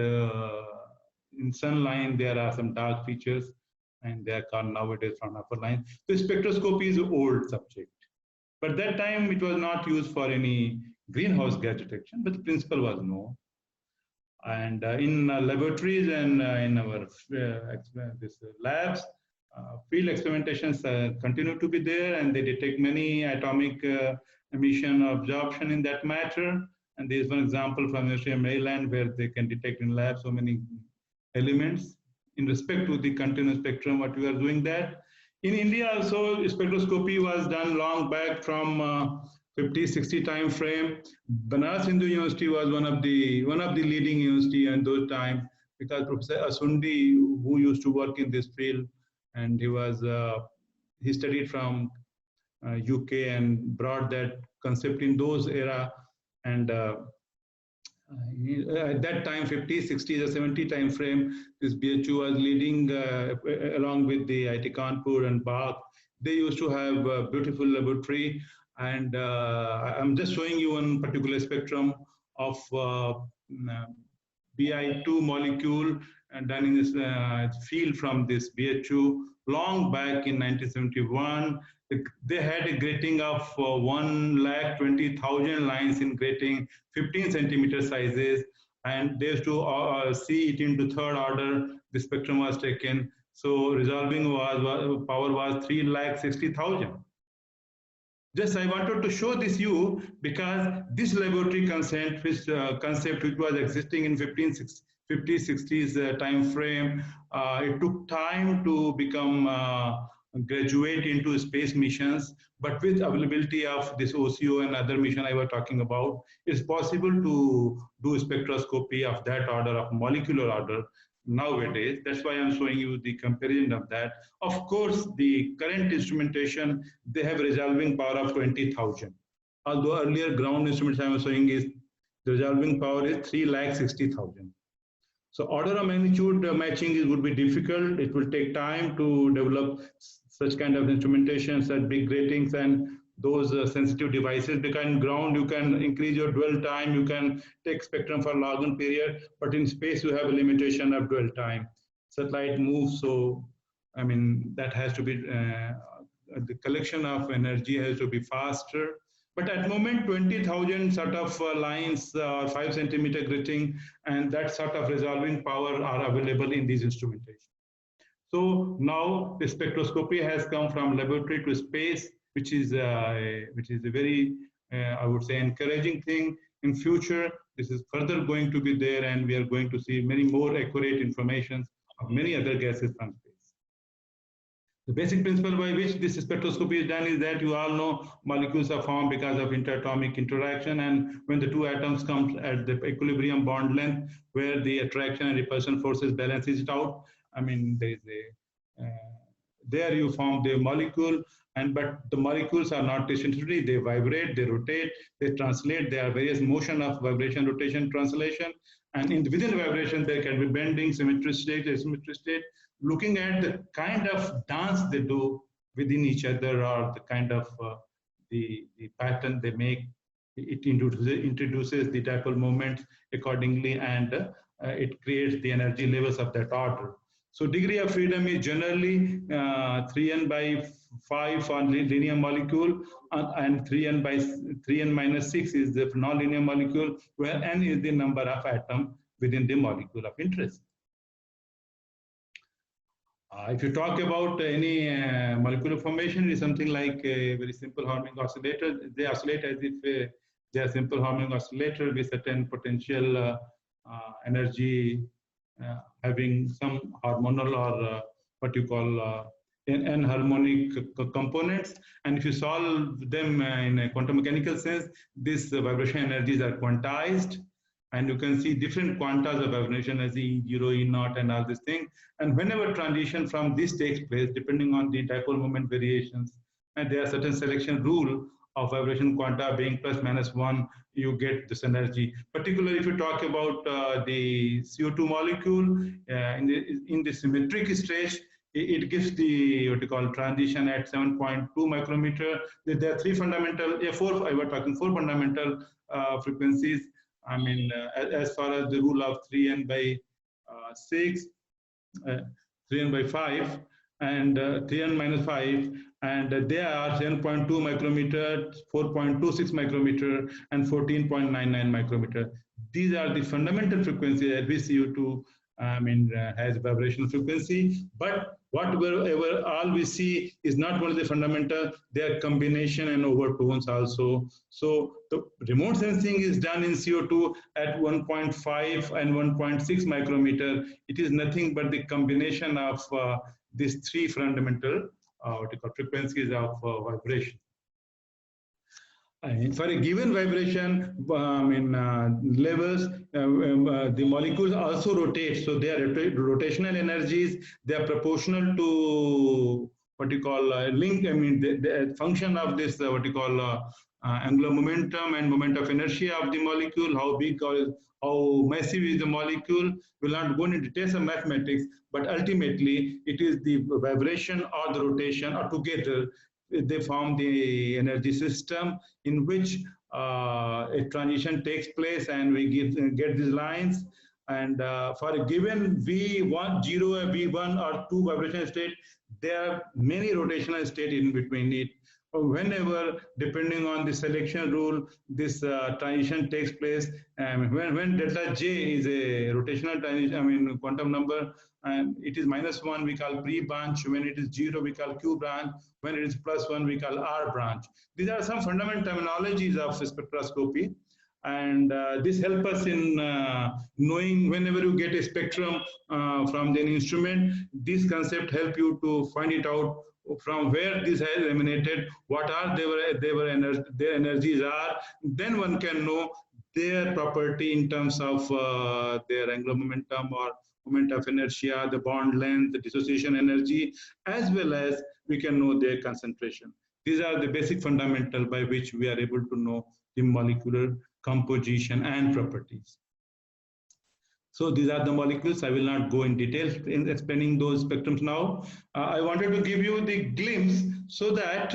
in sun line there are some dark features, and they are called nowadays Fraunhofer lines. So spectroscopy is an old subject, but that time it was not used for any greenhouse gas detection, but the principle was known. And in laboratories and in our labs, field experimentations continue to be there, and they detect many atomic emission or absorption in that matter. And there is one example from University of Maryland where they can detect in lab so many elements in respect to the continuous spectrum, what we are doing that. In India also, spectroscopy was done long back from 50-60 time frame. Banaras Hindu University was one of the leading university in those times, because Professor Asundi, who used to work in this field, and he studied from UK and brought that concept in those era. And at that time, 50, 60, or 70 time frame, this BHU was leading along with the IT Kanpur and BAC. They used to have a beautiful laboratory. And I'm just showing you one particular spectrum of BI2 molecule done in this field from this BHU long back in 1971. They had a grating of 120,000 lines in grating, 15 centimeter sizes, and they used to see it into third order. The spectrum was taken. So resolving power was 360,000. Just I wanted to show this you because this laboratory concept which was existing in 50s, 60s time frame, it took time to become graduate into space missions, but with availability of this OCO and other mission I was talking about, it's possible to do spectroscopy of that order, of molecular order, nowadays. That's why I'm showing you the comparison of that. Of course, the current instrumentation, they have resolving power of 20,000. Although earlier ground instruments I was showing is the resolving power is 3,60,000. So order of magnitude matching would be difficult. It will take time to develop such kind of instrumentation, such big gratings and those sensitive devices. Because in ground, you can increase your dwell time, you can take spectrum for long period, but in space, you have a limitation of dwell time. Satellite moves, so I mean, that has to be, the collection of energy has to be faster. But at the moment, 20,000 sort of lines, 5 centimeter grating, and that sort of resolving power are available in these instrumentation. So now the spectroscopy has come from laboratory to space, which is a very, I would say, encouraging thing. In future, this is further going to be there, and we are going to see many more accurate information of many other gases from space. The basic principle by which this spectroscopy is done is that you all know molecules are formed because of interatomic interaction, and when the two atoms come at the equilibrium bond length, where the attraction and repulsion forces balances it out, I mean, there is a there you form the molecule, but the molecules are not stationary. They vibrate, they rotate, they translate. There are various motion of vibration, rotation, translation, and within vibration there can be bending, symmetry state, asymmetry state. Looking at the kind of dance they do within each other, or the kind of the pattern they make, it introduces the dipole moment accordingly, and it creates the energy levels of that order. So degree of freedom is generally 3n by 5 for linear molecule, and 3n minus 6 is the nonlinear molecule, where n is the number of atoms within the molecule of interest. If you talk about any molecular formation, it is something like a very simple harmonic oscillator. They oscillate as if they are simple harmonic oscillator with certain potential energy having some hormonal or what you call n-harmonic components. And if you solve them in a quantum mechanical sense, these vibration energies are quantized. And you can see different quantas of vibration as E0, E0, and all these things. And whenever transition from this takes place, depending on the dipole moment variations, and there are certain selection rule of vibration quanta being plus minus 1, you get this energy. Particularly if you talk about the CO2 molecule in the symmetric stage, it gives the what you call transition at 7.2 micrometer. There are three fundamental, four fundamental frequencies. I mean, as far as the rule of 3n by 6, 3n by 5, and 3n minus 5, and they are 10.2 micrometer, 4.26 micrometer, and 14.99 micrometer. These are the fundamental frequencies at which CO2 has vibrational frequency. But whatever all we see is not only the fundamental, their combination and overtones also. So the remote sensing is done in CO2 at 1.5 and 1.6 micrometer. It is nothing but the combination of these three fundamental frequencies of vibration. For a given vibration levels, the molecules also rotate. So they are rotational energies. They are proportional to what you call link. I mean, the function of this what you call angular momentum and moment of inertia of the molecule. How big or how massive is the molecule? We'll not go into details of mathematics, but ultimately it is the vibration or the rotation or together. They form the energy system in which a transition takes place, and we get these lines. And for a given V1, 0, V1 or 2 vibration state, there are many rotational states in between it. Whenever, depending on the selection rule, this transition takes place, when delta J is a rotational transition, quantum number, and it is -1, we call pre-branch. When it is 0, we call Q branch. When it is +1, we call R branch. These are some fundamental terminologies of spectroscopy. And this helps us in knowing whenever you get a spectrum from the instrument, this concept help you to find it out from where this has emanated, what are their energies are. Then one can know their property in terms of their angular momentum or moment of inertia, the bond length, the dissociation energy, as well as we can know their concentration. These are the basic fundamental by which we are able to know the molecular composition and properties. So these are the molecules. I will not go in detail in explaining those spectrums now. I wanted to give you the glimpse so that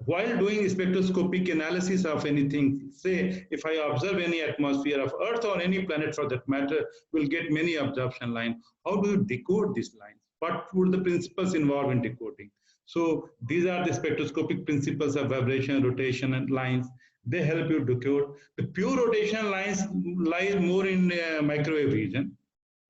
while doing spectroscopic analysis of anything, say if I observe any atmosphere of Earth or any planet for that matter, we'll get many absorption lines. How do you decode these lines? What would the principles involved in decoding? So these are the spectroscopic principles of vibration, rotation, and lines. They help you decode. The pure rotation lines lie more in microwave region,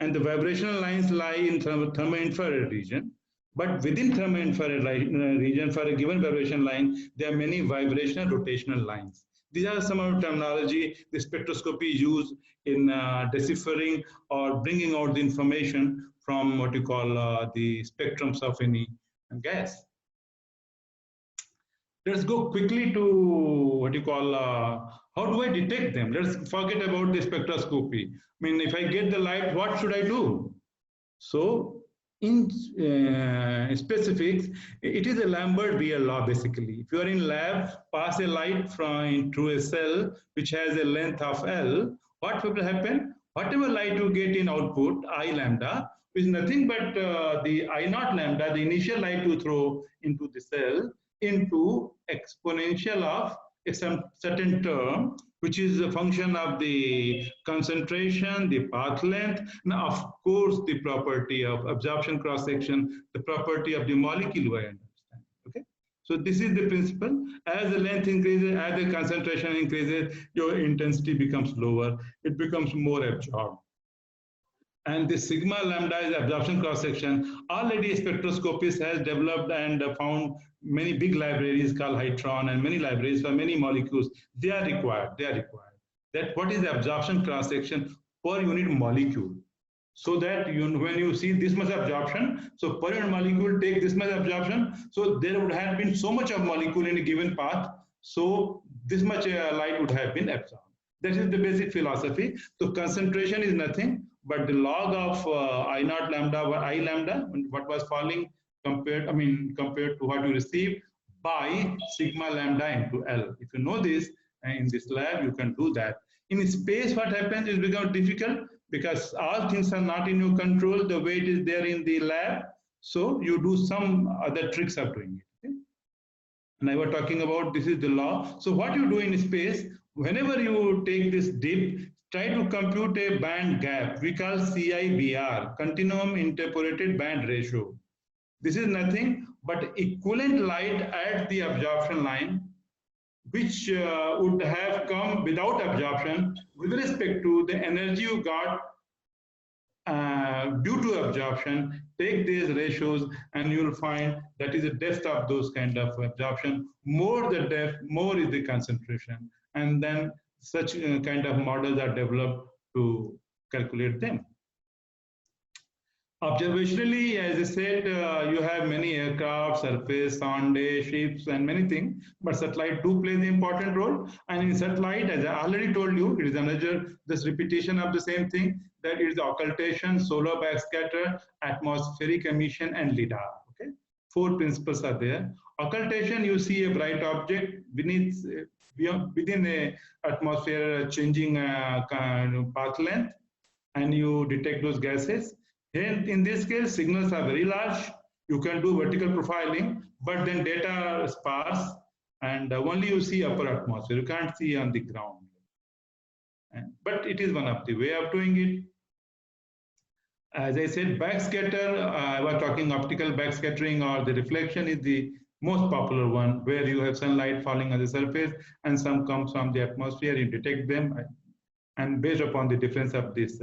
and the vibrational lines lie in thermo-infrared region. But within thermo-infrared region, for a given vibration line, there are many vibrational rotational lines. These are some of the terminology the spectroscopy used in deciphering or bringing out the information from what you call the spectrums of any gas. Let's go quickly to what you call, how do I detect them? Let's forget about the spectroscopy. I mean, if I get the light, what should I do? So in specifics, it is a Lambert real law basically. If you are in lab, pass a light through a cell which has a length of L, what will happen? Whatever light you get in output, I lambda, is nothing but the I naught lambda, the initial light you throw into the cell, into exponential of a certain term, which is a function of the concentration, the path length, and of course the property of absorption cross-section, the property of the molecule, I understand. Okay, so this is the principle. As the length increases, as the concentration increases, your intensity becomes lower, it becomes more absorbed. And the sigma lambda is absorption cross-section. Already spectroscopists has developed and found many big libraries called Hydron and many libraries for many molecules. They are required. That what is the absorption cross-section per unit molecule? So that when you see this much absorption, so per unit molecule take this much absorption. So there would have been so much of molecule in a given path. So this much light would have been absorbed. That is the basic philosophy. So concentration is nothing but the log of I naught lambda or I lambda, what was falling compared to what you receive by sigma lambda into L. If you know this in this lab, you can do that. In space, what happens is become difficult because all things are not in your control the way it is there in the lab. So you do some other tricks of doing it. Okay? And I was talking about this is the law. So what you do in space, whenever you take this dip, try to compute a band gap. We call CIBR, Continuum Interpolated Band Ratio. This is nothing but equivalent light at the absorption line, which would have come without absorption with respect to the energy you got due to absorption. Take these ratios and you'll find that is the depth of those kind of absorption. More the depth, more is the concentration. And then such kind of models are developed to calculate them. Observationally, as I said, you have many aircraft, surface, sonde, ships, and many things, but satellite do play the important role. And in satellite, as I already told you, it is another this repetition of the same thing, that is occultation, solar backscatter, atmospheric emission, and LIDAR. Okay, 4 principles are there. Occultation, you see a bright object beneath, within a atmosphere changing path length, and you detect those gases. And in this case, signals are very large. You can do vertical profiling, but then data are sparse, and only you see upper atmosphere. You can't see on the ground. But it is one of the way of doing it. As I said, backscatter, I was talking optical backscattering or the reflection is the most popular one, where you have sunlight falling on the surface and some comes from the atmosphere, you detect them, and based upon the difference of this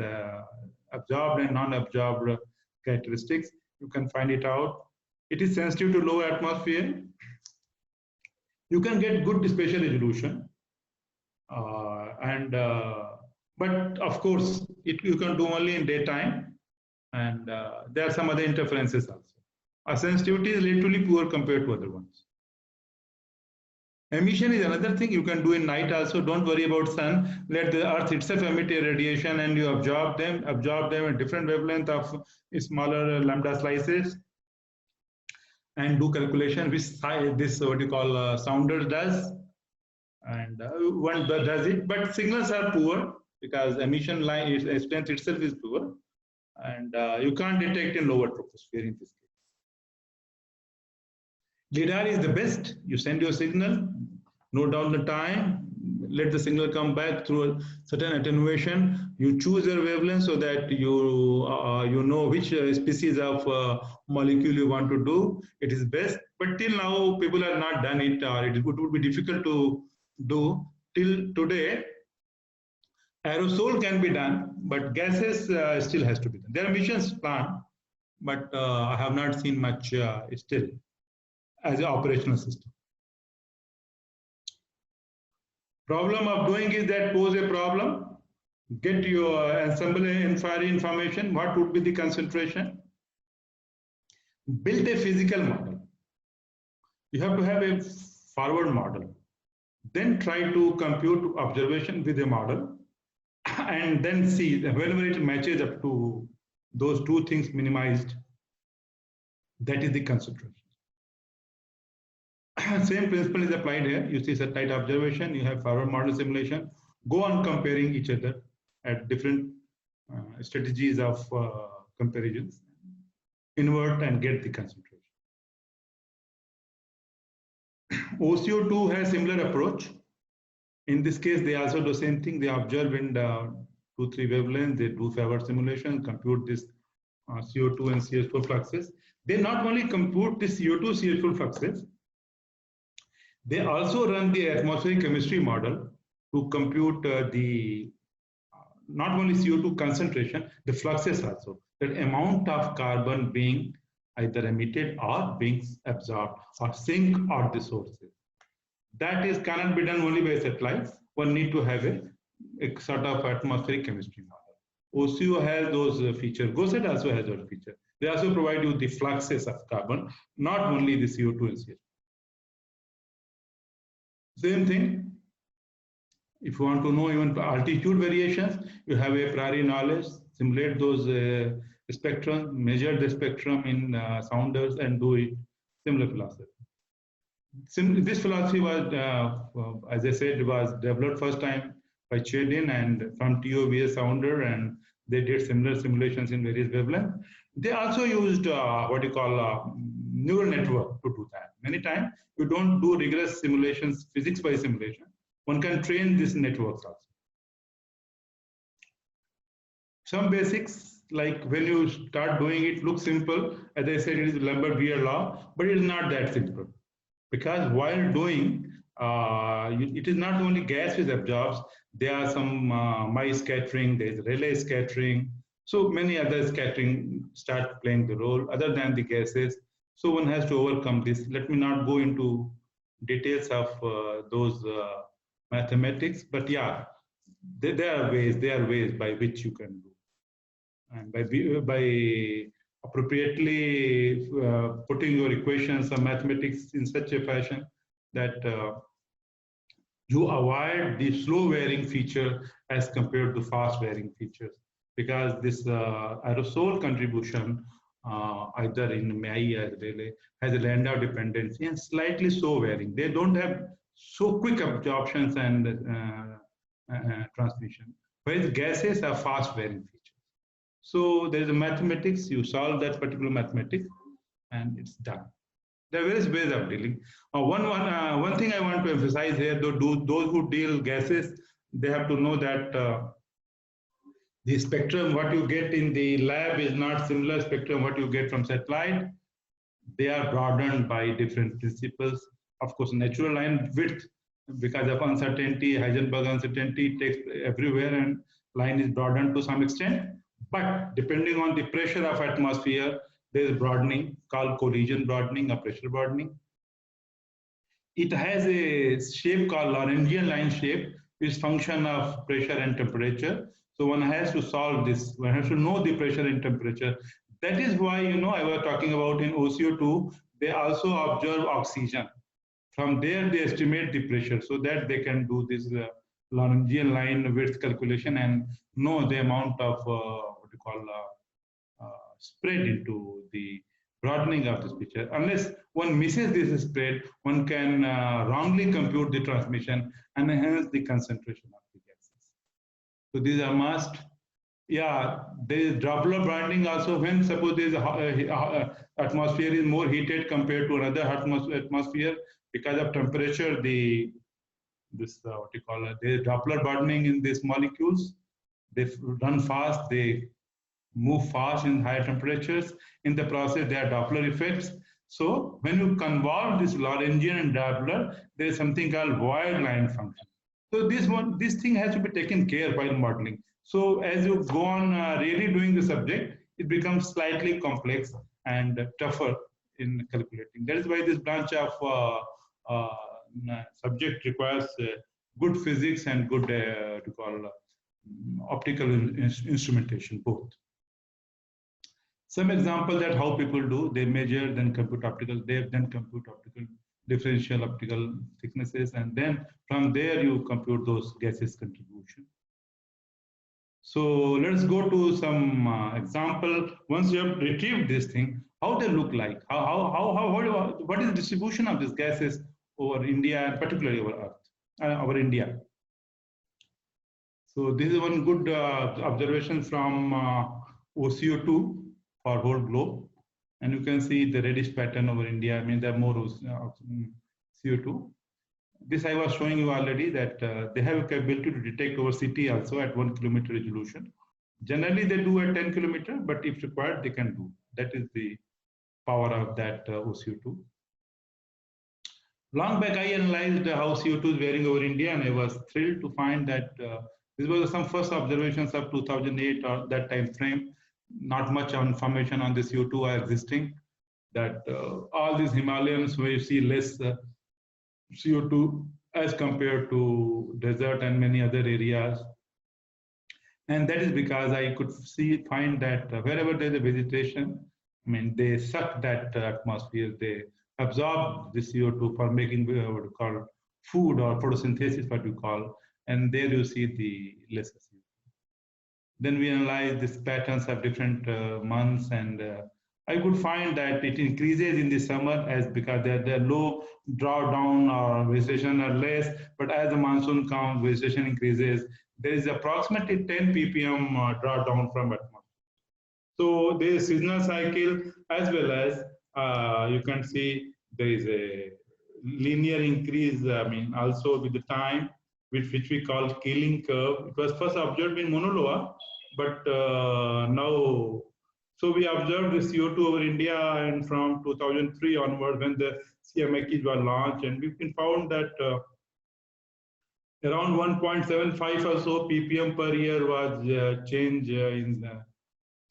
absorbed and non-absorbed characteristics, you can find it out. It is sensitive to low atmosphere. You can get good spatial resolution, but of course, you can do only in daytime, and there are some other interferences also. Our sensitivity is literally poor compared to other ones. Emission is another thing you can do in night also. Don't worry about sun. Let the earth itself emit a radiation and you absorb them at different wavelength of smaller lambda slices, and do calculation which this what you call sounder does, and one does it. But signals are poor because emission line strength itself is poor, and you can't detect in lower troposphere in this case. LIDAR is the best. You send your signal, note down the time, let the signal come back through a certain attenuation. You choose your wavelength so that you know which species of molecule you want to do. It is best, but till now people have not done it, or it would be difficult to do. Till today, aerosol can be done, but gases still has to be done. There are missions planned, but I have not seen much still as an operational system. Problem of doing is that pose a problem, get your ensemble infrared information, what would be the concentration, build a physical model. You have to have a forward model, then try to compute observation with a model, and then see whenever it matches up to those two things minimized, that is the concentration. Same principle is applied here. You see satellite observation, you have forward model simulation, go on comparing each other at different strategies of comparisons, invert and get the concentration. OCO2 has similar approach. In this case, they also do the same thing. They observe in 2-3 wavelengths, they do forward simulation, compute this CO2 and CH4 fluxes. They not only compute the CO2 CH4 fluxes, they also run the atmospheric chemistry model to compute the not only CO2 concentration, the fluxes also, that amount of carbon being either emitted or being absorbed, or sink or the sources. That is cannot be done only by satellites. One need to have a sort of atmospheric chemistry model. OCO has those features. GOSET also has those features. They also provide you the fluxes of carbon, not only the CO2 and CH4. Same thing, if you want to know even altitude variations, you have a priori knowledge, simulate those spectrum, measure the spectrum in sounders and do it, similar philosophy. This philosophy was, as I said, was developed first time by Chedin and from TOVS sounder, and they did similar simulations in various wavelengths. They also used what you call neural network to do that. Many times you don't do rigorous simulations, physics by simulation. One can train these networks also. Some basics, like when you start doing it, looks simple. As I said, it is Lambert-Weir law, but it is not that simple. Because while doing, it is not only gas which absorbs, there are some mice scattering, there is relay scattering, so many other scattering start playing the role other than the gases. So one has to overcome this. Let me not go into details of those mathematics, but yeah, there are ways by which you can do, and by appropriately putting your equations or mathematics in such a fashion that you avoid the slow varying feature as compared to fast varying features, because this aerosol contribution either in MEI or relay has a Landau dependency and slightly slow varying. They don't have so quick absorptions and transmission, whereas gases are fast varying features. So there is a mathematics, you solve that particular mathematics and it's done. There are various ways of dealing. One thing I want to emphasize here, those who deal gases, they have to know that the spectrum, what you get in the lab is not similar spectrum what you get from satellite. They are broadened by different principles. Of course, natural line width, because of uncertainty, Heisenberg uncertainty takes everywhere and line is broadened to some extent. But depending on the pressure of atmosphere, there is broadening called collision broadening or pressure broadening. It has a shape called Lorentzian line shape, which is function of pressure and temperature. So one has to solve this. One has to know the pressure and temperature. That is why, I was talking about in OCO2, they also observe oxygen. From there, they estimate the pressure so that they can do this Lagrangian line width calculation and know the amount of what you call spread into the broadening of this picture. Unless one misses this spread, one can wrongly compute the transmission and hence the concentration of the gases. So these are must. Yeah, there is droplet broadening also when suppose there is atmosphere is more heated compared to another atmosphere because of temperature. What you call there is droplet broadening in these molecules. They run fast. They move fast in higher temperatures. In the process, there are Doppler effects. So when you convolve this Lagrangian and Doppler, there is something called void line function. So this thing has to be taken care while modeling. So as you go on really doing the subject, it becomes slightly complex and tougher in calculating. That is why this branch of subject requires good physics and good optical instrumentation, both. Some example that how people do, they measure, then compute optical, they then compute optical differential optical thicknesses, and then from there you compute those gases contribution. So let's go to some example. Once you have retrieved this thing, how they look like, what is the distribution of these gases over India and particularly over Earth, over India. So this is one good observation from OCO2 for whole globe, and you can see the reddish pattern over India. I mean, there are more CO2. This I was showing you already that they have a capability to detect over city also at 1 kilometer resolution. Generally, they do at 10 kilometer, but if required, they can do. That is the power of that OCO2. Long back, I analyzed how CO2 is varying over India, and I was thrilled to find that this was some first observations of 2008 or that time frame. Not much information on the CO2 are existing. That all these Himalayans where you see less CO2 as compared to desert and many other areas. And that is because I could find that wherever there's a vegetation, I mean, they suck that atmosphere, they absorb the CO2 for making what we call food or photosynthesis, what we call, and there you see the less CO2. Then we analyze these patterns of different months, and I could find that it increases in the summer as because they're low drawdown or vegetation are less, but as the monsoon comes, vegetation increases. There is approximately 10 ppm drawdown from atmosphere. So there is seasonal cycle as well as you can see there is a linear increase. I mean, also with the time, which we call killing curve. It was first observed in Mauna Loa, but now. So we observed the CO2 over India, and from 2003 onward, when the SCIAMACHY were launched, and we found that around 1.75 or so ppm per year was change in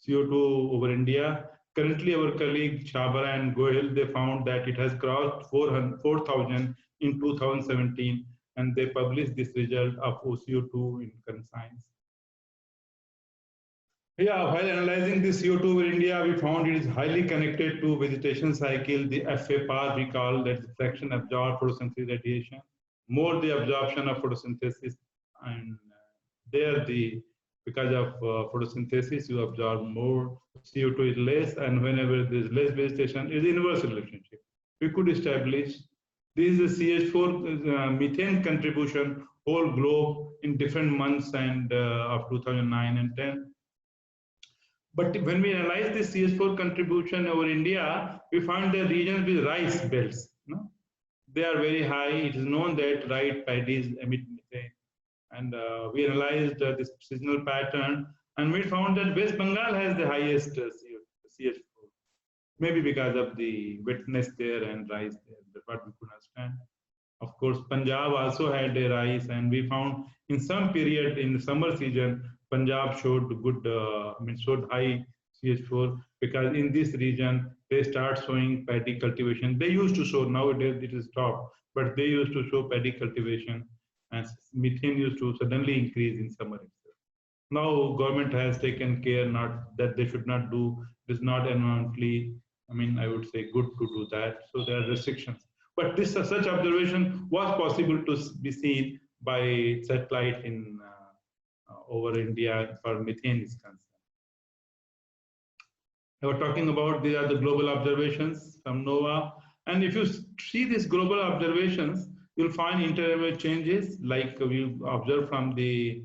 CO2 over India. Currently, our colleague Chabara and Goel, they found that it has crossed 4,000 in 2017, and they published this result of OCO2 in Current Science. Yeah, while analyzing the CO2 over India, we found it is highly connected to vegetation cycle, the FAPAR we call, that's the fraction absorbed photosynthesis radiation, more the absorption of photosynthesis, and there because of photosynthesis, you absorb more, CO2 is less, and whenever there's less vegetation, it's inverse relationship. We could establish this is the CH4 methane contribution whole globe in different months and of 2009 and 10. But when we analyze this CH4 contribution over India, we find the regions with rice belts. No? They are very high. It is known that rice paddies emit methane. And we analyzed this seasonal pattern, and we found that West Bengal has the highest CH4. Maybe because of the wetness there and rice there. That's what we could understand. Of course, Punjab also had a rice, and we found in some period in the summer season, Punjab showed good, showed high CH4 because in this region they start showing paddy cultivation. They used to show, nowadays it is stopped, but they used to show paddy cultivation, and methane used to suddenly increase in summer itself. Now government has taken care not that they should not do. It is not environmentally, I would say good to do that. So there are restrictions. But this such observation was possible to be seen by satellite in over India for methane is concerned. I was talking about these are the global observations from NOAA, and if you see these global observations, you'll find interval changes like we observe from the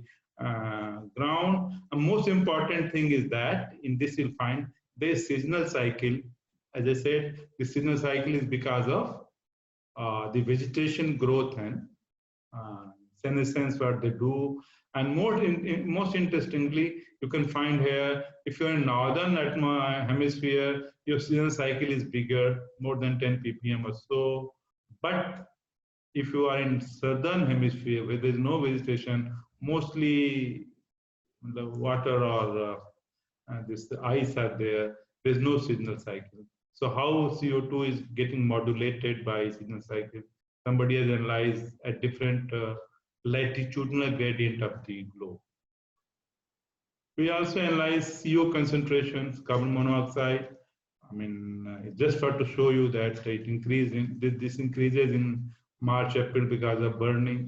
ground. The most important thing is that in this you'll find the seasonal cycle. As I said, the seasonal cycle is because of the vegetation growth and senescence, what they do. And most interestingly, you can find here, if you're in northern hemisphere, your seasonal cycle is bigger, more than 10 ppm or so. But if you are in southern hemisphere where there is no vegetation, mostly the water or the ice are there, there's no seasonal cycle. So how CO2 is getting modulated by seasonal cycle? Somebody has analyzed a different latitudinal gradient of the globe. We also analyze CO concentrations, carbon monoxide. I mean, just for to show you that it this increases in March, April because of burning.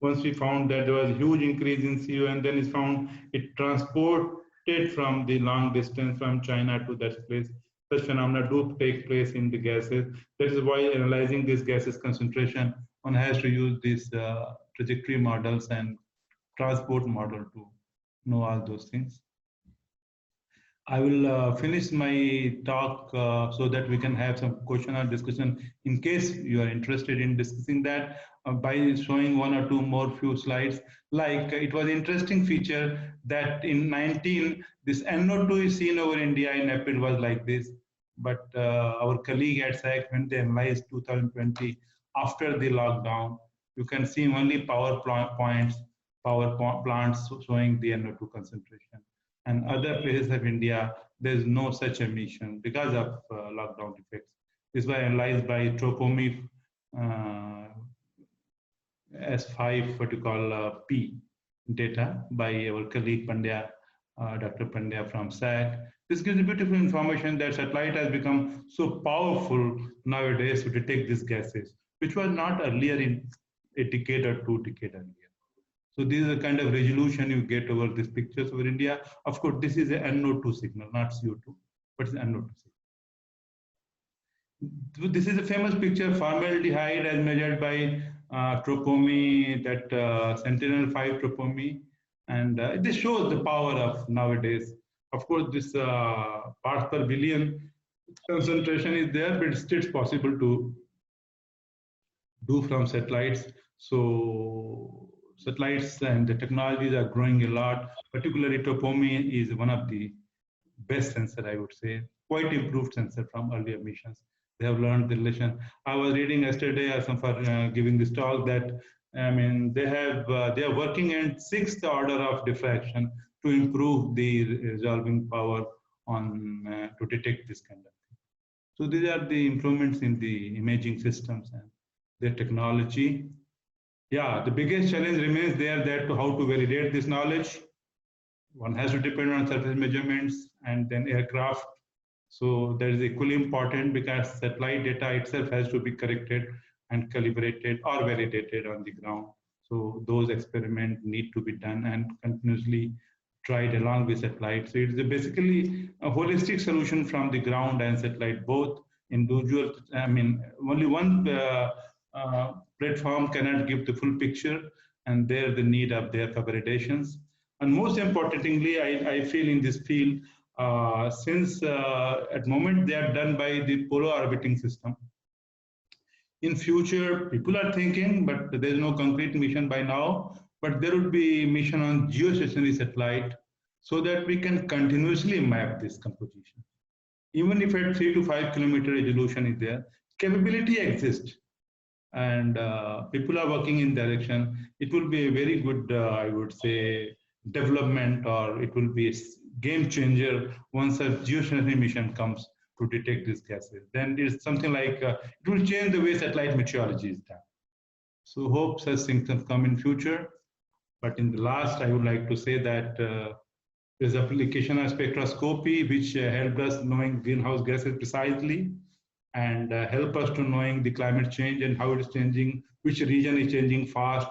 Once we found that there was a huge increase in CO, and then it's found it transported from the long distance from China to that place. Such phenomena do take place in the gases. That is why analyzing this gases concentration, one has to use these trajectory models and transport model to know all those things. I will finish my talk so that we can have some question or discussion in case you are interested in discussing that by showing one or two more few slides. Like it was interesting feature that in 19, this NO2 is seen over India in April was like this. But our colleague at SAC, when they analyzed 2020, after the lockdown, you can see only power plants showing the NO2 concentration. And other places of India, there's no such emission because of lockdown effects. This was analyzed by TROPOMI S5, what you call P data by our colleague Pandya, Dr. Pandya from SAC. This gives a beautiful information that satellite has become so powerful nowadays to detect these gases, which was not earlier in a decade or 2 decades earlier. So this is the kind of resolution you get over these pictures over India. Of course, this is an NO2 signal, not CO2, but it's an NO2 signal. This is a famous picture, formaldehyde as measured by TROPOMI, that Sentinel-5 TROPOMI, and this shows the power of nowadays. Of course, this parts per billion concentration is there, but still it's possible to do from satellites. So satellites and the technologies are growing a lot. Particularly TROPOMI is one of the best sensor, I would say, quite improved sensor from earlier missions. They have learned the relation. I was reading yesterday, as for giving this talk, that I mean they are working in 6th order of diffraction to improve the resolving power on to detect this kind of thing. So these are the improvements in the imaging systems and their technology. Yeah, the biggest challenge remains there that how to validate this knowledge. One has to depend on surface measurements and then aircraft. So that is equally important because satellite data itself has to be corrected and calibrated or validated on the ground. So those experiments need to be done and continuously tried along with satellite. So it is basically a holistic solution from the ground and satellite, both individual. I mean, only one platform cannot give the full picture, and there the need of their validations. And most importantly, I feel in this field, since at the moment they are done by the polar orbiting system. In future, people are thinking, but there is no concrete mission by now, but there would be mission on geostationary satellite so that we can continuously map this composition. Even if at 3 to 5 kilometer resolution is there, capability exists. And people are working in direction. It will be a very good, I would say, development, or it will be a game changer once a geostationary mission comes to detect these gases. Then it's something like, it will change the way satellite meteorology is done. So hope such things can come in future. But in the last, I would like to say that there's application of spectroscopy, which helped us knowing greenhouse gases precisely. and help us to knowing the climate change and how it is changing, which region is changing fast.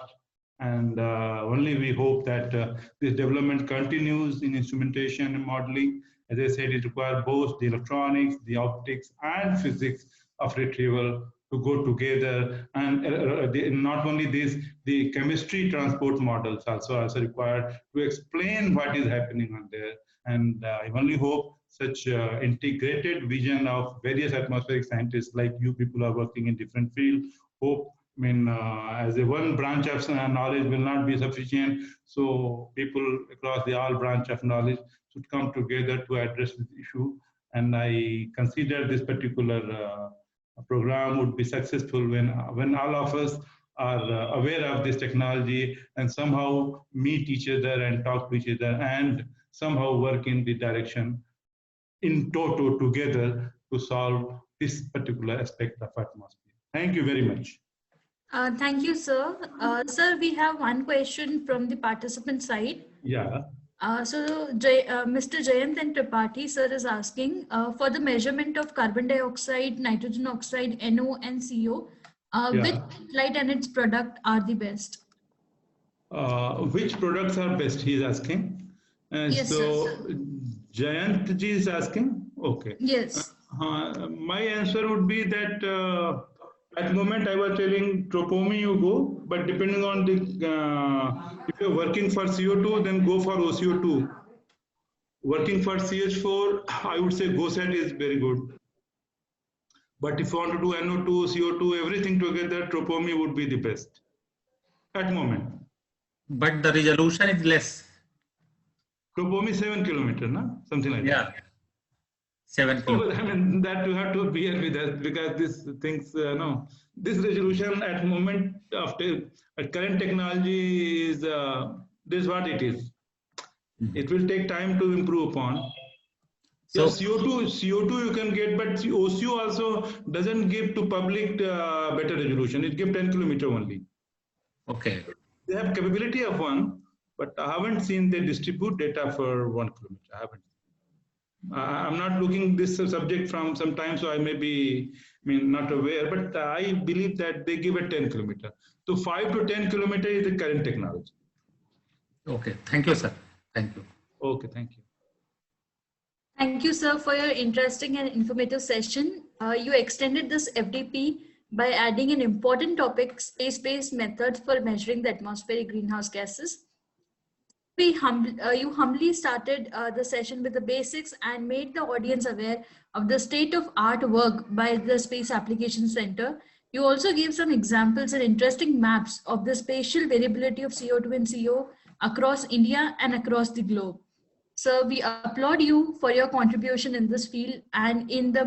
And only we hope that this development continues in instrumentation and modeling. As I said, it requires both the electronics, the optics, and physics of retrieval to go together. And not only this, the chemistry transport models also required to explain what is happening on there. And I only hope such integrated vision of various atmospheric scientists like you people are working in different fields. Hope, as a one branch of knowledge will not be sufficient. So people across the all branch of knowledge should come together to address this issue. And I consider this particular program would be successful when all of us are aware of this technology and somehow meet each other and talk to each other and somehow work in the direction in toto together to solve this particular aspect of atmosphere. Thank you very much. Thank you, sir. Sir, we have one question from the participant side. Yeah. Mr. Jayant and Tripathi, sir, is asking for the measurement of carbon dioxide, nitrogen oxide, NO, and CO, which light and its product are the best? Which products are best, he is asking. Yes, so, sir. Jayant ji is asking? Okay. Yes. My answer would be that at the moment I was telling TROPOMI you go, but depending on the, if you're working for CO2, then go for OCO2. Working for CH4, I would say GoSat is very good. But if you want to do NO2, CO2, everything together, TROPOMI would be the best at the moment. But the resolution is less. TROPOMI 7 kilometers, no? Something like that. Yeah. 7 kilometers. I mean, that you have to bear with us because these things, no, this resolution at moment after current technology is this is what it is. It will take time to improve upon. So CO2 you can get, but OCO also doesn't give to public better resolution. It gives 10 kilometers only. Okay. They have capability of 1, but I haven't seen they distribute data for 1 kilometer. I haven't. I'm not looking this subject from some time, so I may be not aware, but I believe that they give a 10 kilometer. So 5 to 10 kilometer is the current technology. Okay. Thank you, sir. Thank you. Okay. Thank you. Thank you, sir, for your interesting and informative session. You extended this FDP by adding an important topic, space-based methods for measuring the atmospheric greenhouse gases. You humbly started the session with the basics and made the audience aware of the state-of-art work by the Space Applications Center. You also gave some examples and interesting maps of the spatial variability of CO2 and CO across India and across the globe. So we applaud you for your contribution in this field and in the